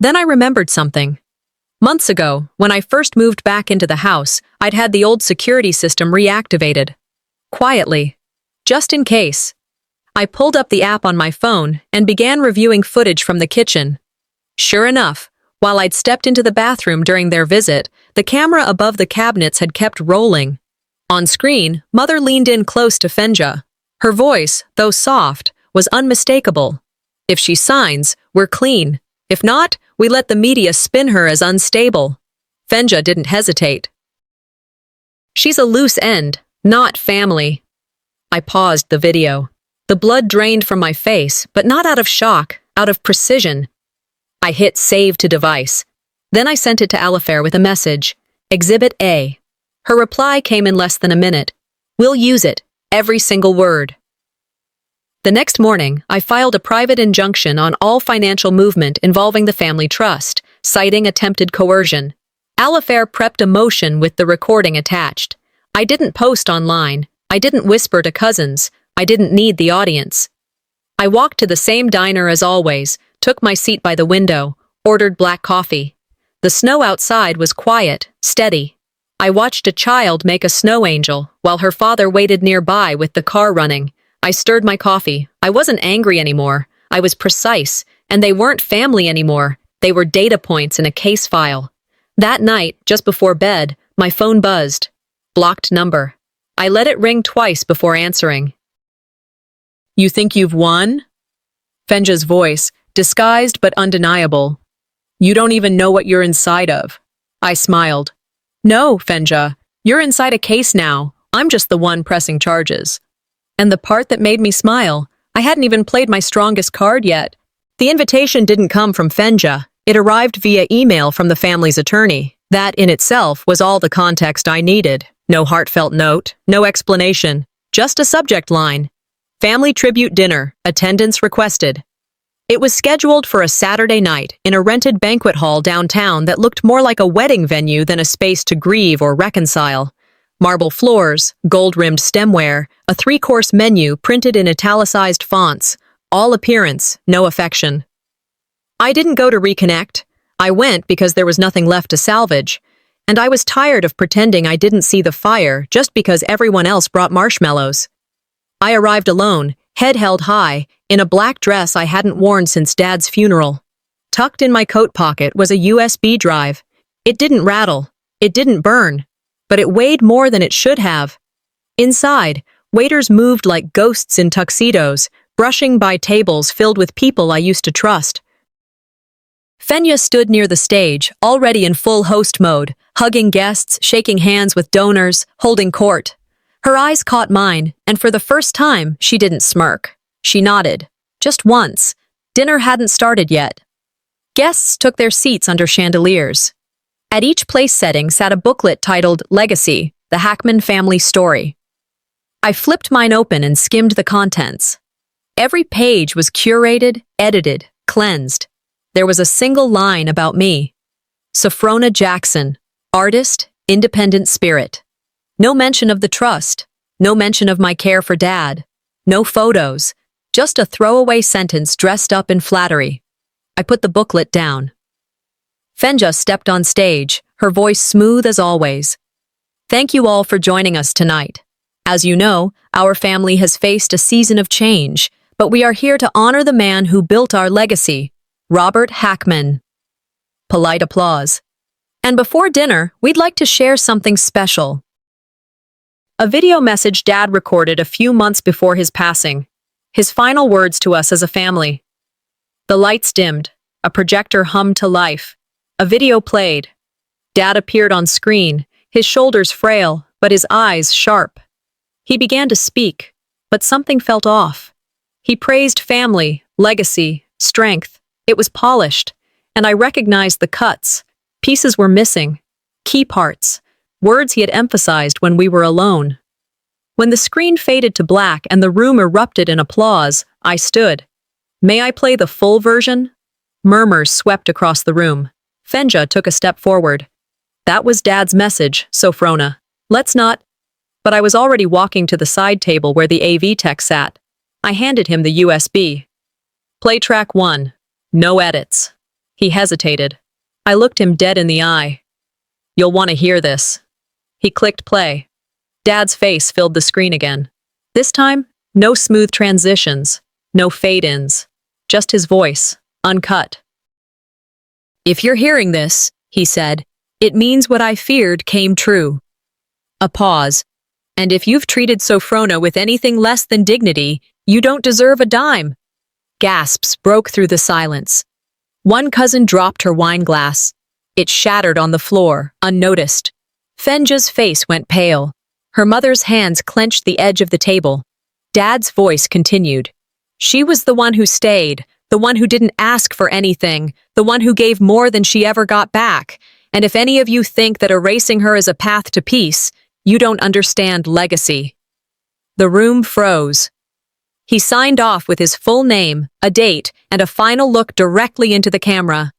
Then I remembered something. Months ago, when I first moved back into the house, I'd had the old security system reactivated. Quietly. Just in case. I pulled up the app on my phone and began reviewing footage from the kitchen. Sure enough, while I'd stepped into the bathroom during their visit, the camera above the cabinets had kept rolling. On screen, Mother leaned in close to Fenja. Her voice, though soft, was unmistakable. "If she signs, we're clean. If not, we let the media spin her as unstable." Fenja didn't hesitate. "She's a loose end, not family." I paused the video. The blood drained from my face, but not out of shock, out of precision. I hit save to device. Then I sent it to Alifair with a message. Exhibit A. Her reply came in less than a minute. We'll use it, every single word. The next morning, I filed a private injunction on all financial movement involving the family trust, citing attempted coercion. Alifair prepped a motion with the recording attached. I didn't post online. I didn't whisper to cousins. I didn't need the audience. I walked to the same diner as always, took my seat by the window, ordered black coffee. The snow outside was quiet, steady. I watched a child make a snow angel while her father waited nearby with the car running. I stirred my coffee. I wasn't angry anymore. I was precise, and they weren't family anymore. They were data points in a case file. That night, just before bed, my phone buzzed. Blocked number. I let it ring twice before answering. You think you've won? Fenja's voice, disguised but undeniable. You don't even know what you're inside of. I smiled. No, Fenja, you're inside a case now. I'm just the one pressing charges. And the part that made me smile, I hadn't even played my strongest card yet. The invitation didn't come from Fenja. It arrived via email from the family's attorney. That, in itself, was all the context I needed. No heartfelt note, no explanation, just a subject line. Family tribute dinner, attendance requested. It was scheduled for a Saturday night in a rented banquet hall downtown that looked more like a wedding venue than a space to grieve or reconcile. Marble floors, gold-rimmed stemware, a 3-course menu printed in italicized fonts, all appearance, no affection. I didn't go to reconnect. I went because there was nothing left to salvage, and I was tired of pretending I didn't see the fire just because everyone else brought marshmallows. I arrived alone, head held high, in a black dress I hadn't worn since Dad's funeral. Tucked in my coat pocket was a USB drive. It didn't rattle. It didn't burn. But it weighed more than it should have. Inside, waiters moved like ghosts in tuxedos, brushing by tables filled with people I used to trust. Fenya stood near the stage, already in full host mode, hugging guests, shaking hands with donors, holding court. Her eyes caught mine, and for the first time, she didn't smirk. She nodded. Just once. Dinner hadn't started yet. Guests took their seats under chandeliers. At each place setting sat a booklet titled Legacy, the Hackman Family Story. I flipped mine open and skimmed the contents. Every page was curated, edited, cleansed. There was a single line about me. Sophrona Jackson, artist, independent spirit. No mention of the trust, no mention of my care for Dad, no photos, just a throwaway sentence dressed up in flattery. I put the booklet down. Fenja stepped on stage, her voice smooth as always. Thank you all for joining us tonight. As you know, our family has faced a season of change, but we are here to honor the man who built our legacy, Robert Hackman. Polite applause. And before dinner, we'd like to share something special. A video message Dad recorded a few months before his passing. His final words to us as a family. The lights dimmed. A projector hummed to life. A video played. Dad appeared on screen, his shoulders frail, but his eyes sharp. He began to speak, but something felt off. He praised family, legacy, strength. It was polished, and I recognized the cuts. Pieces were missing. Key parts. Words he had emphasized when we were alone. When the screen faded to black and the room erupted in applause, I stood. May I play the full version? Murmurs swept across the room. Fenja took a step forward. That was Dad's message, Sophrona. Let's not. But I was already walking to the side table where the AV tech sat. I handed him the USB. Play track 1. No edits. He hesitated. I looked him dead in the eye. You'll want to hear this. He clicked play. Dad's face filled the screen again. This time, no smooth transitions, no fade-ins. Just his voice, uncut. If you're hearing this, he said, it means what I feared came true. A pause. And if you've treated Sophrona with anything less than dignity, you don't deserve a dime. Gasps broke through the silence. One cousin dropped her wine glass. It shattered on the floor, unnoticed. Fenja's face went pale. Her mother's hands clenched the edge of the table. Dad's voice continued. She was the one who stayed, the one who didn't ask for anything, the one who gave more than she ever got back. And if any of you think that erasing her is a path to peace, you don't understand legacy. The room froze. He signed off with his full name, a date, and a final look directly into the camera.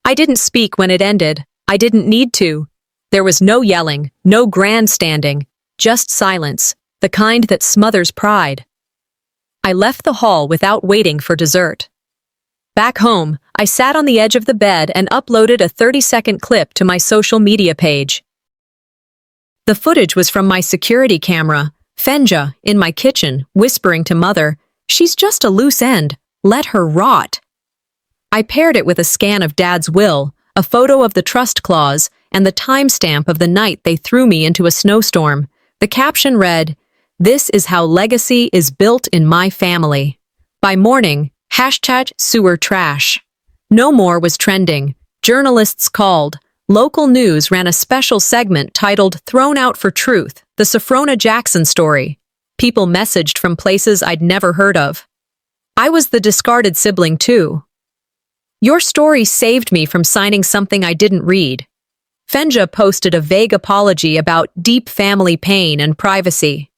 I didn't speak when it ended. I didn't need to. There was no yelling, no grandstanding, just silence, the kind that smothers pride. I left the hall without waiting for dessert. Back home, I sat on the edge of the bed and uploaded a 30-second clip to my social media page. The footage was from my security camera, Fenja, in my kitchen, whispering to Mother, "She's just a loose end. Let her rot." I paired it with a scan of Dad's will, a photo of the trust clause, and the timestamp of the night they threw me into a snowstorm. The caption read, "This is how legacy is built in my family." By morning, #SEWER trash. No more was trending. Journalists called. Local news ran a special segment titled "Thrown Out for Truth," the Sophrona Jackson story. People messaged from places I'd never heard of. I was the discarded sibling too. "Your story saved me from signing something I didn't read." Fenja posted a vague apology about deep family pain and privacy.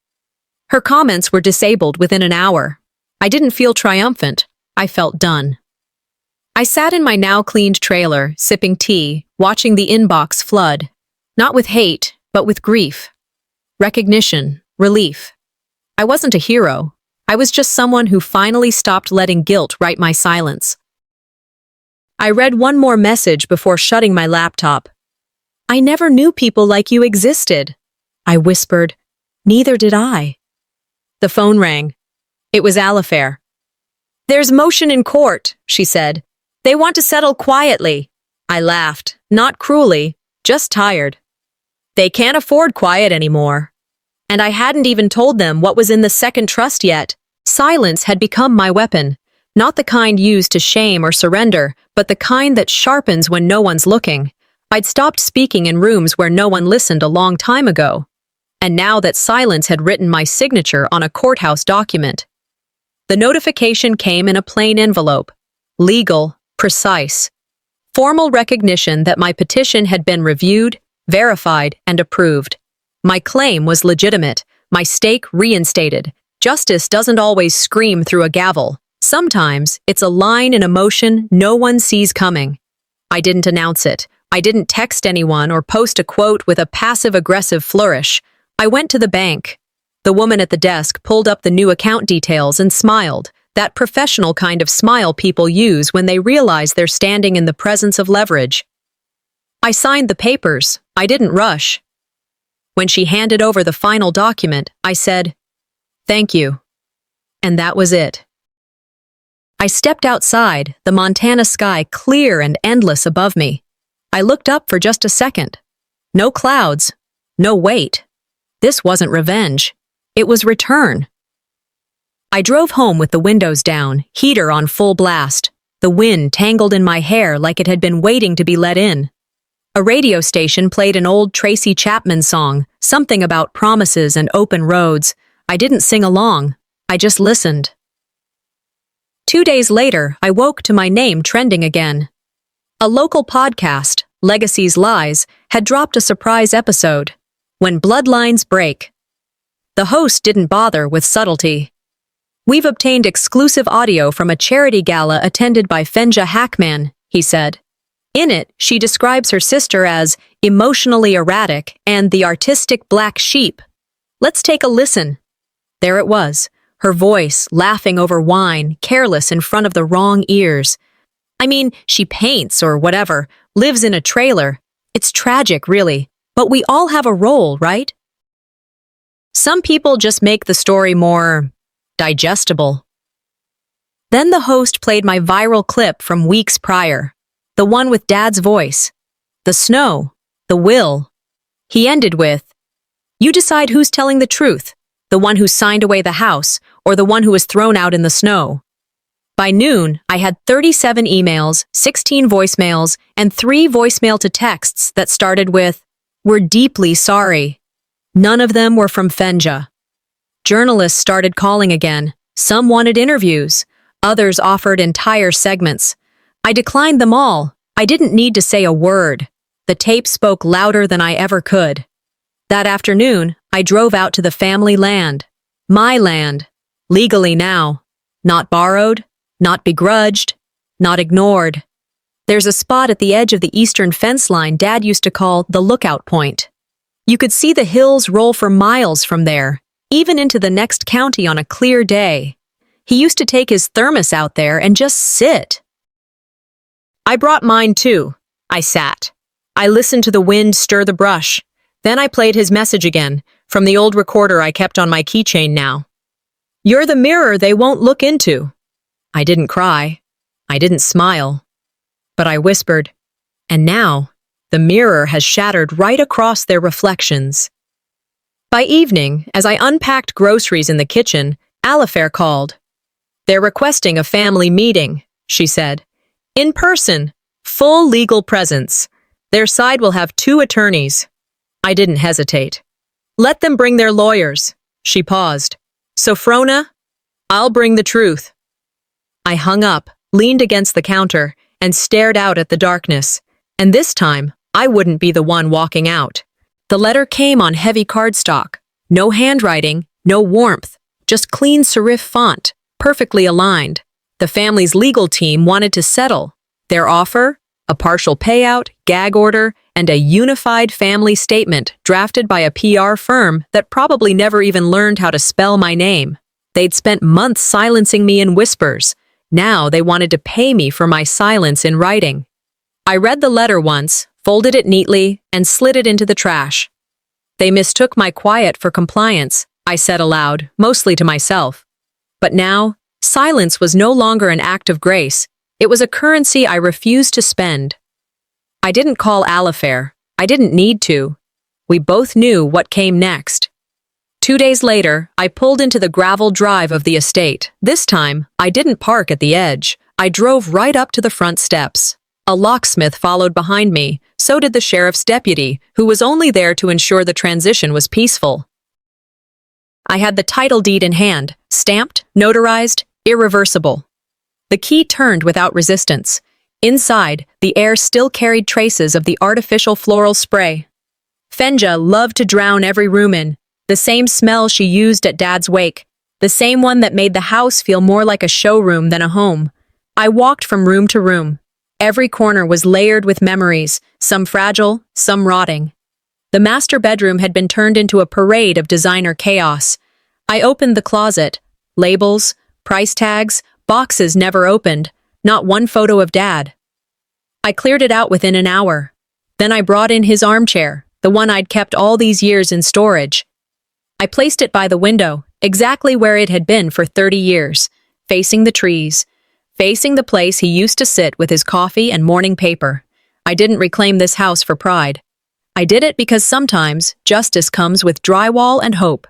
Her comments were disabled within an hour. I didn't feel triumphant. I felt done. I sat in my now-cleaned trailer, sipping tea, watching the inbox flood. Not with hate, but with grief. Recognition, relief. I wasn't a hero. I was just someone who finally stopped letting guilt write my silence. I read one more message before shutting my laptop. "I never knew people like you existed." I whispered. "Neither did I." The phone rang. It was Alifair. "There's motion in court," she said. "They want to settle quietly." I laughed, not cruelly, just tired. They can't afford quiet anymore. And I hadn't even told them what was in the second trust yet. Silence had become my weapon, not the kind used to shame or surrender, but the kind that sharpens when no one's looking. I'd stopped speaking in rooms where no one listened a long time ago. And now that silence had written my signature on a courthouse document. The notification came in a plain envelope. Legal, precise. Formal recognition that my petition had been reviewed, verified, and approved. My claim was legitimate, my stake reinstated. Justice doesn't always scream through a gavel. Sometimes it's a line in a motion no one sees coming. I didn't announce it. I didn't text anyone or post a quote with a passive-aggressive flourish. I went to the bank. The woman at the desk pulled up the new account details and smiled, that professional kind of smile people use when they realize they're standing in the presence of leverage. I signed the papers. I didn't rush. When she handed over the final document, I said, "Thank you." And that was it. I stepped outside, the Montana sky clear and endless above me. I looked up for just a second. No clouds. No wait. This wasn't revenge. It was return. I drove home with the windows down, heater on full blast. The wind tangled in my hair like it had been waiting to be let in. A radio station played an old Tracy Chapman song, something about promises and open roads. I didn't sing along. I just listened. 2 days later, I woke to my name trending again. A local podcast, Legacy's Lies, had dropped a surprise episode. When Bloodlines Break. The host didn't bother with subtlety. "We've obtained exclusive audio from a charity gala attended by Fenja Hackman," he said. In it, she describes her sister as emotionally erratic and the artistic black sheep. Let's take a listen. There it was, her voice laughing over wine, careless in front of the wrong ears. I mean, she paints or whatever, lives in a trailer. It's tragic, really, but we all have a role, right? Some people just make the story more digestible. Then the host played my viral clip from weeks prior. The one with Dad's voice. The snow. The will. He ended with, "You decide who's telling the truth, the one who signed away the house or the one who was thrown out in the snow." By noon, I had 37 emails, 16 voicemails, and 3 voicemail-to-texts that started with, "We're deeply sorry." None of them were from Fenja. Journalists started calling again. Some wanted interviews. Others offered entire segments. I declined them all. I didn't need to say a word. The tape spoke louder than I ever could. That afternoon, I drove out to the family land. My land. Legally now. Not borrowed, not begrudged, not ignored. There's a spot at the edge of the eastern fence line Dad used to call the lookout point. You could see the hills roll for miles from there, even into the next county on a clear day. He used to take his thermos out there and just sit. I brought mine too. I sat. I listened to the wind stir the brush. Then I played his message again, from the old recorder I kept on my keychain now. You're the mirror they won't look into. I didn't cry. I didn't smile. But I whispered, and now, the mirror has shattered right across their reflections. By evening, as I unpacked groceries in the kitchen, Alifair called. They're requesting a family meeting, she said. In person, full legal presence. Their side will have 2 attorneys. I didn't hesitate. Let them bring their lawyers. She paused. Sophrona, I'll bring the truth. I hung up, leaned against the counter, and stared out at the darkness. And this time, I wouldn't be the one walking out. The letter came on heavy cardstock. No handwriting, no warmth, just clean serif font, perfectly aligned. The family's legal team wanted to settle. Their offer? A partial payout, gag order, and a unified family statement drafted by a PR firm that probably never even learned how to spell my name. They'd spent months silencing me in whispers. Now they wanted to pay me for my silence in writing. I read the letter once, folded it neatly, and slid it into the trash. They mistook my quiet for compliance, I said aloud, mostly to myself. But now, silence was no longer an act of grace. It was a currency I refused to spend. I didn't call Alifair. I didn't need to. We both knew what came next. 2 days later, I pulled into the gravel drive of the estate. This time, I didn't park at the edge. I drove right up to the front steps. A locksmith followed behind me. So did the sheriff's deputy, who was only there to ensure the transition was peaceful. I had the title deed in hand, stamped, notarized, irreversible. The key turned without resistance. Inside, the air still carried traces of the artificial floral spray. Fenja loved to drown every room in, the same smell she used at Dad's wake, the same one that made the house feel more like a showroom than a home. I walked from room to room. Every corner was layered with memories, some fragile, some rotting. The master bedroom had been turned into a parade of designer chaos. I opened the closet. Labels, price tags, boxes never opened, not one photo of Dad. I cleared it out within an hour. Then I brought in his armchair, the one I'd kept all these years in storage. I placed it by the window, exactly where it had been for 30 years, facing the trees, facing the place he used to sit with his coffee and morning paper. I didn't reclaim this house for pride. I did it because sometimes justice comes with drywall and hope.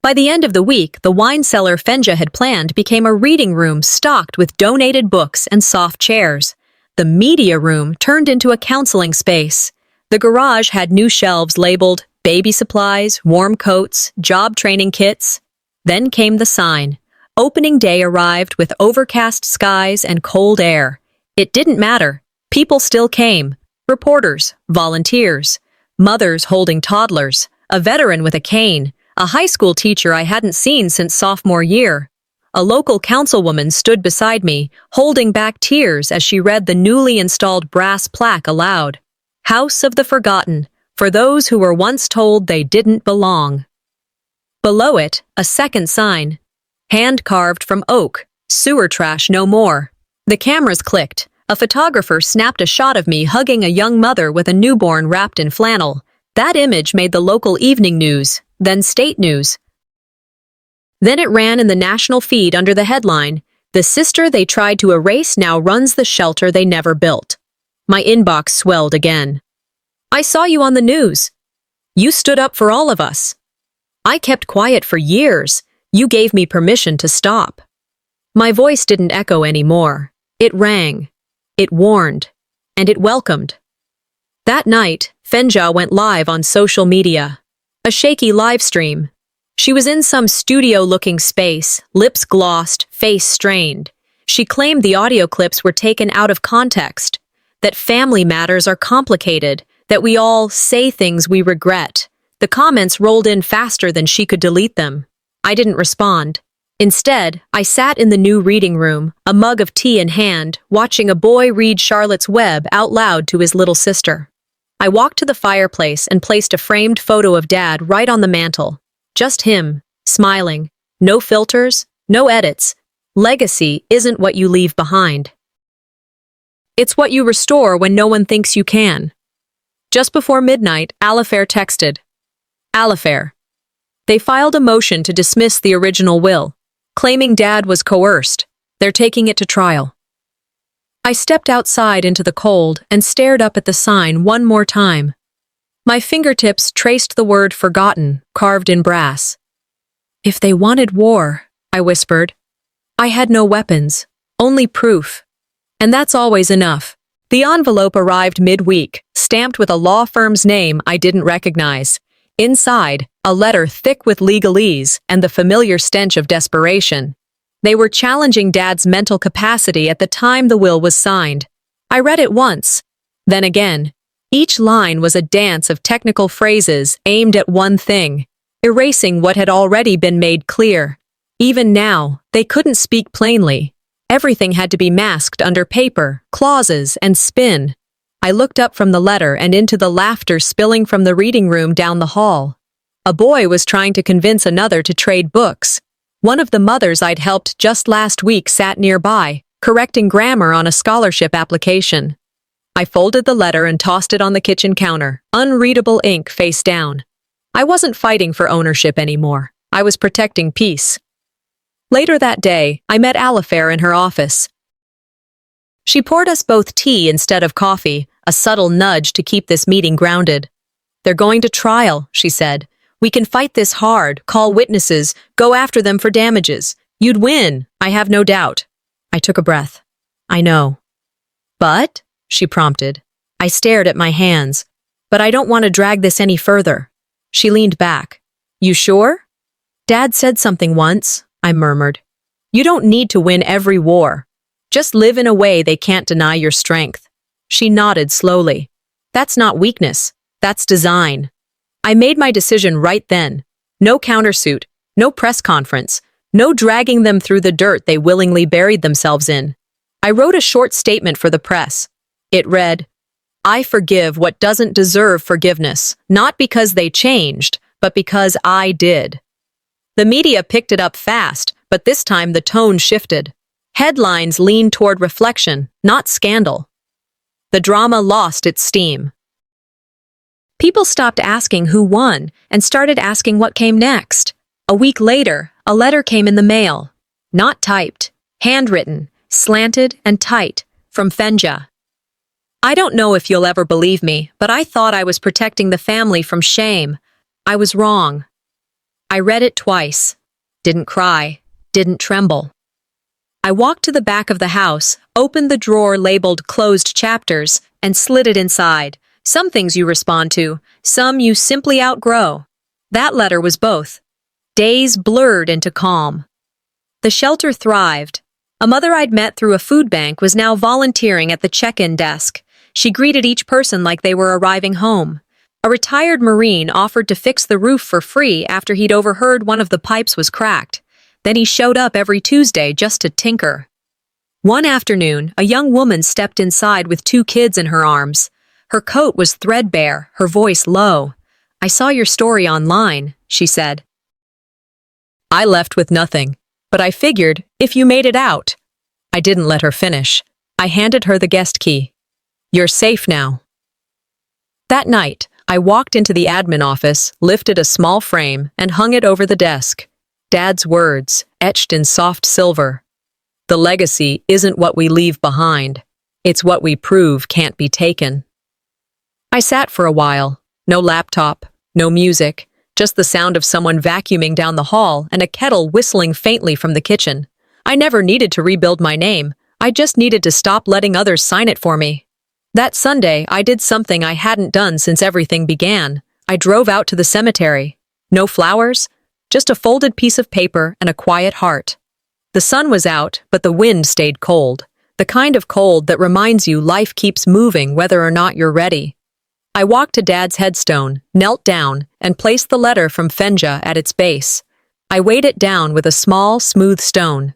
By the end of the week, the wine cellar Fenja had planned became a reading room stocked with donated books and soft chairs. The media room turned into a counseling space. The garage had new shelves labeled baby supplies, warm coats, job training kits. Then came the sign. Opening day arrived with overcast skies and cold air. It didn't matter. People still came. Reporters, volunteers, mothers holding toddlers, a veteran with a cane, a high school teacher I hadn't seen since sophomore year. A local councilwoman stood beside me, holding back tears as she read the newly installed brass plaque aloud. House of the Forgotten, for those who were once told they didn't belong. Below it, a second sign. Hand-carved from oak, sewer trash no more. The cameras clicked. A photographer snapped a shot of me hugging a young mother with a newborn wrapped in flannel. That image made the local evening news, then state news. Then it ran in the national feed under the headline, "The sister they tried to erase now runs the shelter they never built." My inbox swelled again. "I saw you on the news. You stood up for all of us. I kept quiet for years. You gave me permission to stop." My voice didn't echo anymore. It rang. It warned. And it welcomed. That night, Fenja went live on social media. A shaky live stream. She was in some studio-looking space, lips glossed, face strained. She claimed the audio clips were taken out of context, that family matters are complicated, that we all say things we regret. The comments rolled in faster than she could delete them. I didn't respond. Instead, I sat in the new reading room, a mug of tea in hand, watching a boy read Charlotte's Web out loud to his little sister. I walked to the fireplace and placed a framed photo of Dad right on the mantel. Just him, smiling. No filters, no edits. Legacy isn't what you leave behind. It's what you restore when no one thinks you can. Just before midnight, Alifair texted. Alifair. They filed a motion to dismiss the original will, claiming Dad was coerced. They're taking it to trial. I stepped outside into the cold and stared up at the sign one more time. My fingertips traced the word forgotten, carved in brass. If they wanted war, I whispered. I had no weapons, only proof. And that's always enough. The envelope arrived midweek, stamped with a law firm's name I didn't recognize. Inside, a letter thick with legalese and the familiar stench of desperation. They were challenging Dad's mental capacity at the time the will was signed. I read it once, then again. Each line was a dance of technical phrases aimed at one thing, erasing what had already been made clear. Even now, they couldn't speak plainly. Everything had to be masked under paper, clauses, and spin. I looked up from the letter and into the laughter spilling from the reading room down the hall. A boy was trying to convince another to trade books. One of the mothers I'd helped just last week sat nearby, correcting grammar on a scholarship application. I folded the letter and tossed it on the kitchen counter, unreadable ink face down. I wasn't fighting for ownership anymore. I was protecting peace. Later that day, I met Alifair in her office. She poured us both tea instead of coffee, a subtle nudge to keep this meeting grounded. They're going to trial, she said. We can fight this hard, call witnesses, go after them for damages. You'd win, I have no doubt. I took a breath. I know. But, she prompted. I stared at my hands. But I don't want to drag this any further. She leaned back. You sure? Dad said something once, I murmured. You don't need to win every war. Just live in a way they can't deny your strength. She nodded slowly. That's not weakness. That's design. I made my decision right then. No countersuit, no press conference, no dragging them through the dirt they willingly buried themselves in. I wrote a short statement for the press. It read, I forgive what doesn't deserve forgiveness, not because they changed, but because I did. The media picked it up fast, but this time the tone shifted. Headlines leaned toward reflection, not scandal. The drama lost its steam. People stopped asking who won and started asking what came next. A week later, a letter came in the mail. Not typed, handwritten, slanted and tight, from Fenja. I don't know if you'll ever believe me, but I thought I was protecting the family from shame. I was wrong. I read it twice. Didn't cry. Didn't tremble. I walked to the back of the house, opened the drawer labeled Closed Chapters, and slid it inside. Some things you respond to, some you simply outgrow. That letter was both. Days blurred into calm. The shelter thrived. A mother I'd met through a food bank was now volunteering at the check-in desk. She greeted each person like they were arriving home. A retired Marine offered to fix the roof for free after he'd overheard one of the pipes was cracked. Then he showed up every Tuesday just to tinker. One afternoon, a young woman stepped inside with 2 kids in her arms. Her coat was threadbare, her voice low. I saw your story online, she said. I left with nothing, but I figured, if you made it out. I didn't let her finish. I handed her the guest key. You're safe now. That night, I walked into the admin office, lifted a small frame, and hung it over the desk. Dad's words, etched in soft silver. The legacy isn't what we leave behind. It's what we prove can't be taken. I sat for a while. No laptop, no music, just the sound of someone vacuuming down the hall and a kettle whistling faintly from the kitchen. I never needed to rebuild my name. I just needed to stop letting others sign it for me. That Sunday, I did something I hadn't done since everything began. I drove out to the cemetery. No flowers, just a folded piece of paper and a quiet heart. The sun was out, but the wind stayed cold. The kind of cold that reminds you life keeps moving whether or not you're ready. I walked to Dad's headstone, knelt down, and placed the letter from Fenja at its base. I weighed it down with a small, smooth stone.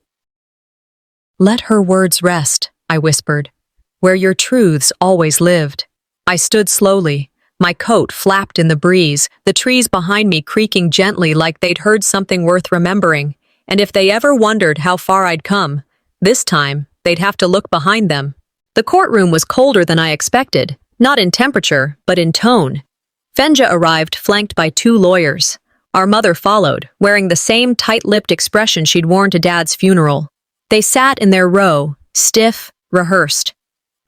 "Let her words rest," I whispered, "where your truths always lived." I stood slowly. My coat flapped in the breeze, the trees behind me creaking gently like they'd heard something worth remembering. And if they ever wondered how far I'd come, this time, they'd have to look behind them. The courtroom was colder than I expected, not in temperature, but in tone. Fenja arrived flanked by 2 lawyers. Our mother followed, wearing the same tight-lipped expression she'd worn to Dad's funeral. They sat in their row, stiff, rehearsed.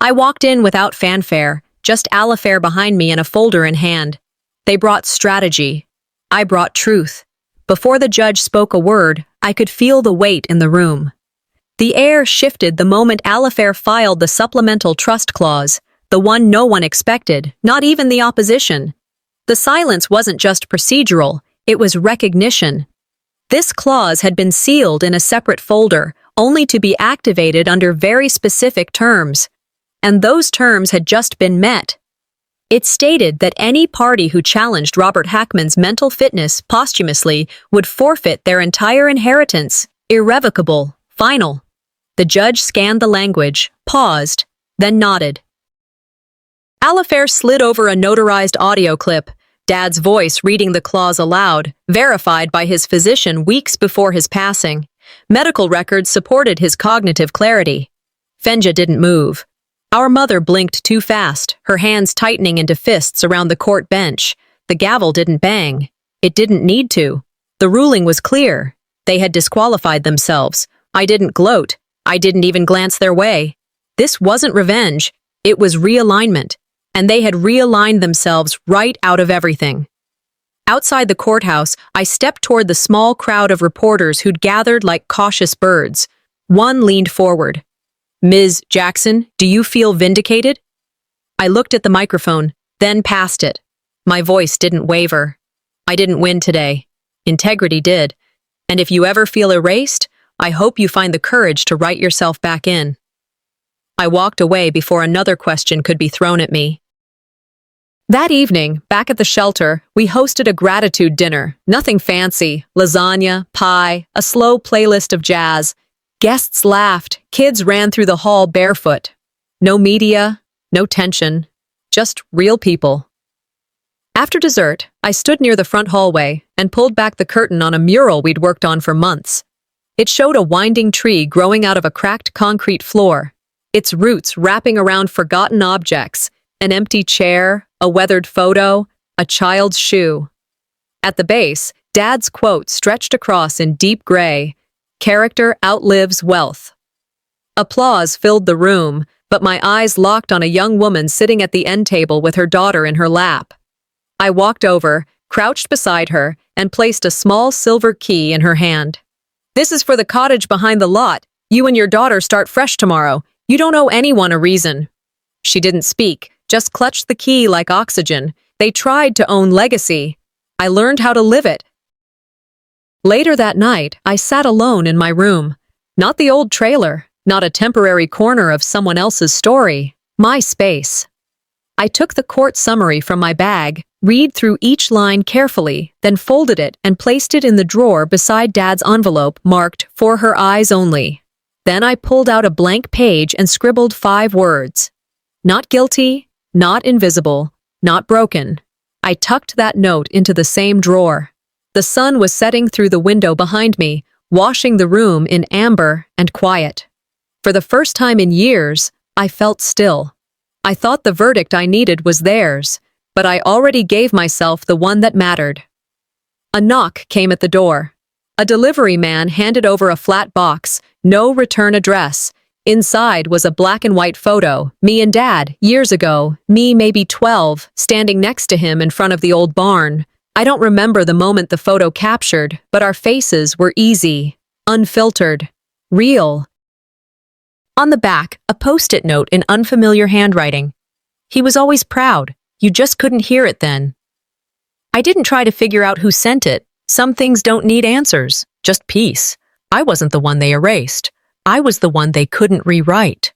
I walked in without fanfare, just Alifair behind me and a folder in hand. They brought strategy. I brought truth. Before the judge spoke a word, I could feel the weight in the room. The air shifted the moment Alifair filed the supplemental trust clause, the one no one expected, not even the opposition. The silence wasn't just procedural, it was recognition. This clause had been sealed in a separate folder, only to be activated under very specific terms. And those terms had just been met. It stated that any party who challenged Robert Hackman's mental fitness posthumously would forfeit their entire inheritance, irrevocable, final. The judge scanned the language, paused, then nodded. Alifair slid over a notarized audio clip, Dad's voice reading the clause aloud, verified by his physician weeks before his passing. Medical records supported his cognitive clarity. Fenja didn't move. Our mother blinked too fast, her hands tightening into fists around the court bench. The gavel didn't bang. It didn't need to. The ruling was clear. They had disqualified themselves. I didn't gloat. I didn't even glance their way. This wasn't revenge. It was realignment. And they had realigned themselves right out of everything. Outside the courthouse, I stepped toward the small crowd of reporters who'd gathered like cautious birds. One leaned forward. "Ms. Jackson, do you feel vindicated?" I looked at the microphone, then past it. My voice didn't waver. I didn't win today. Integrity did. And if you ever feel erased, I hope you find the courage to write yourself back in. I walked away before another question could be thrown at me. That evening, back at the shelter, we hosted a gratitude dinner. Nothing fancy. Lasagna, pie, a slow playlist of jazz. Guests laughed, kids ran through the hall barefoot. No media, no tension, just real people. After dessert, I stood near the front hallway and pulled back the curtain on a mural we'd worked on for months. It showed a winding tree growing out of a cracked concrete floor, its roots wrapping around forgotten objects, an empty chair, a weathered photo, a child's shoe. At the base, Dad's quote stretched across in deep gray, "Character outlives wealth." Applause filled the room, but my eyes locked on a young woman sitting at the end table with her daughter in her lap. I walked over, crouched beside her, and placed a small silver key in her hand. "This is for the cottage behind the lot. You and your daughter start fresh tomorrow. You don't owe anyone a reason." She didn't speak, just clutched the key like oxygen. They tried to own legacy. I learned how to live it. Later that night, I sat alone in my room. Not the old trailer, not a temporary corner of someone else's story. My space. I took the court summary from my bag, read through each line carefully, then folded it and placed it in the drawer beside Dad's envelope marked "For her eyes only." Then I pulled out a blank page and scribbled 5 words. Not guilty, not invisible, not broken. I tucked that note into the same drawer. The sun was setting through the window behind me, washing the room in amber and quiet. For the first time in years, I felt still. I thought the verdict I needed was theirs, but I already gave myself the one that mattered. A knock came at the door. A delivery man handed over a flat box, no return address. Inside was a black and white photo, me and Dad, years ago, me maybe 12, standing next to him in front of the old barn. I don't remember the moment the photo captured, but our faces were easy, unfiltered, real. On the back, a post-it note in unfamiliar handwriting. He was always proud. You just couldn't hear it then. I didn't try to figure out who sent it, Some things don't need answers, just peace. I wasn't the one they erased. I was the one they couldn't rewrite.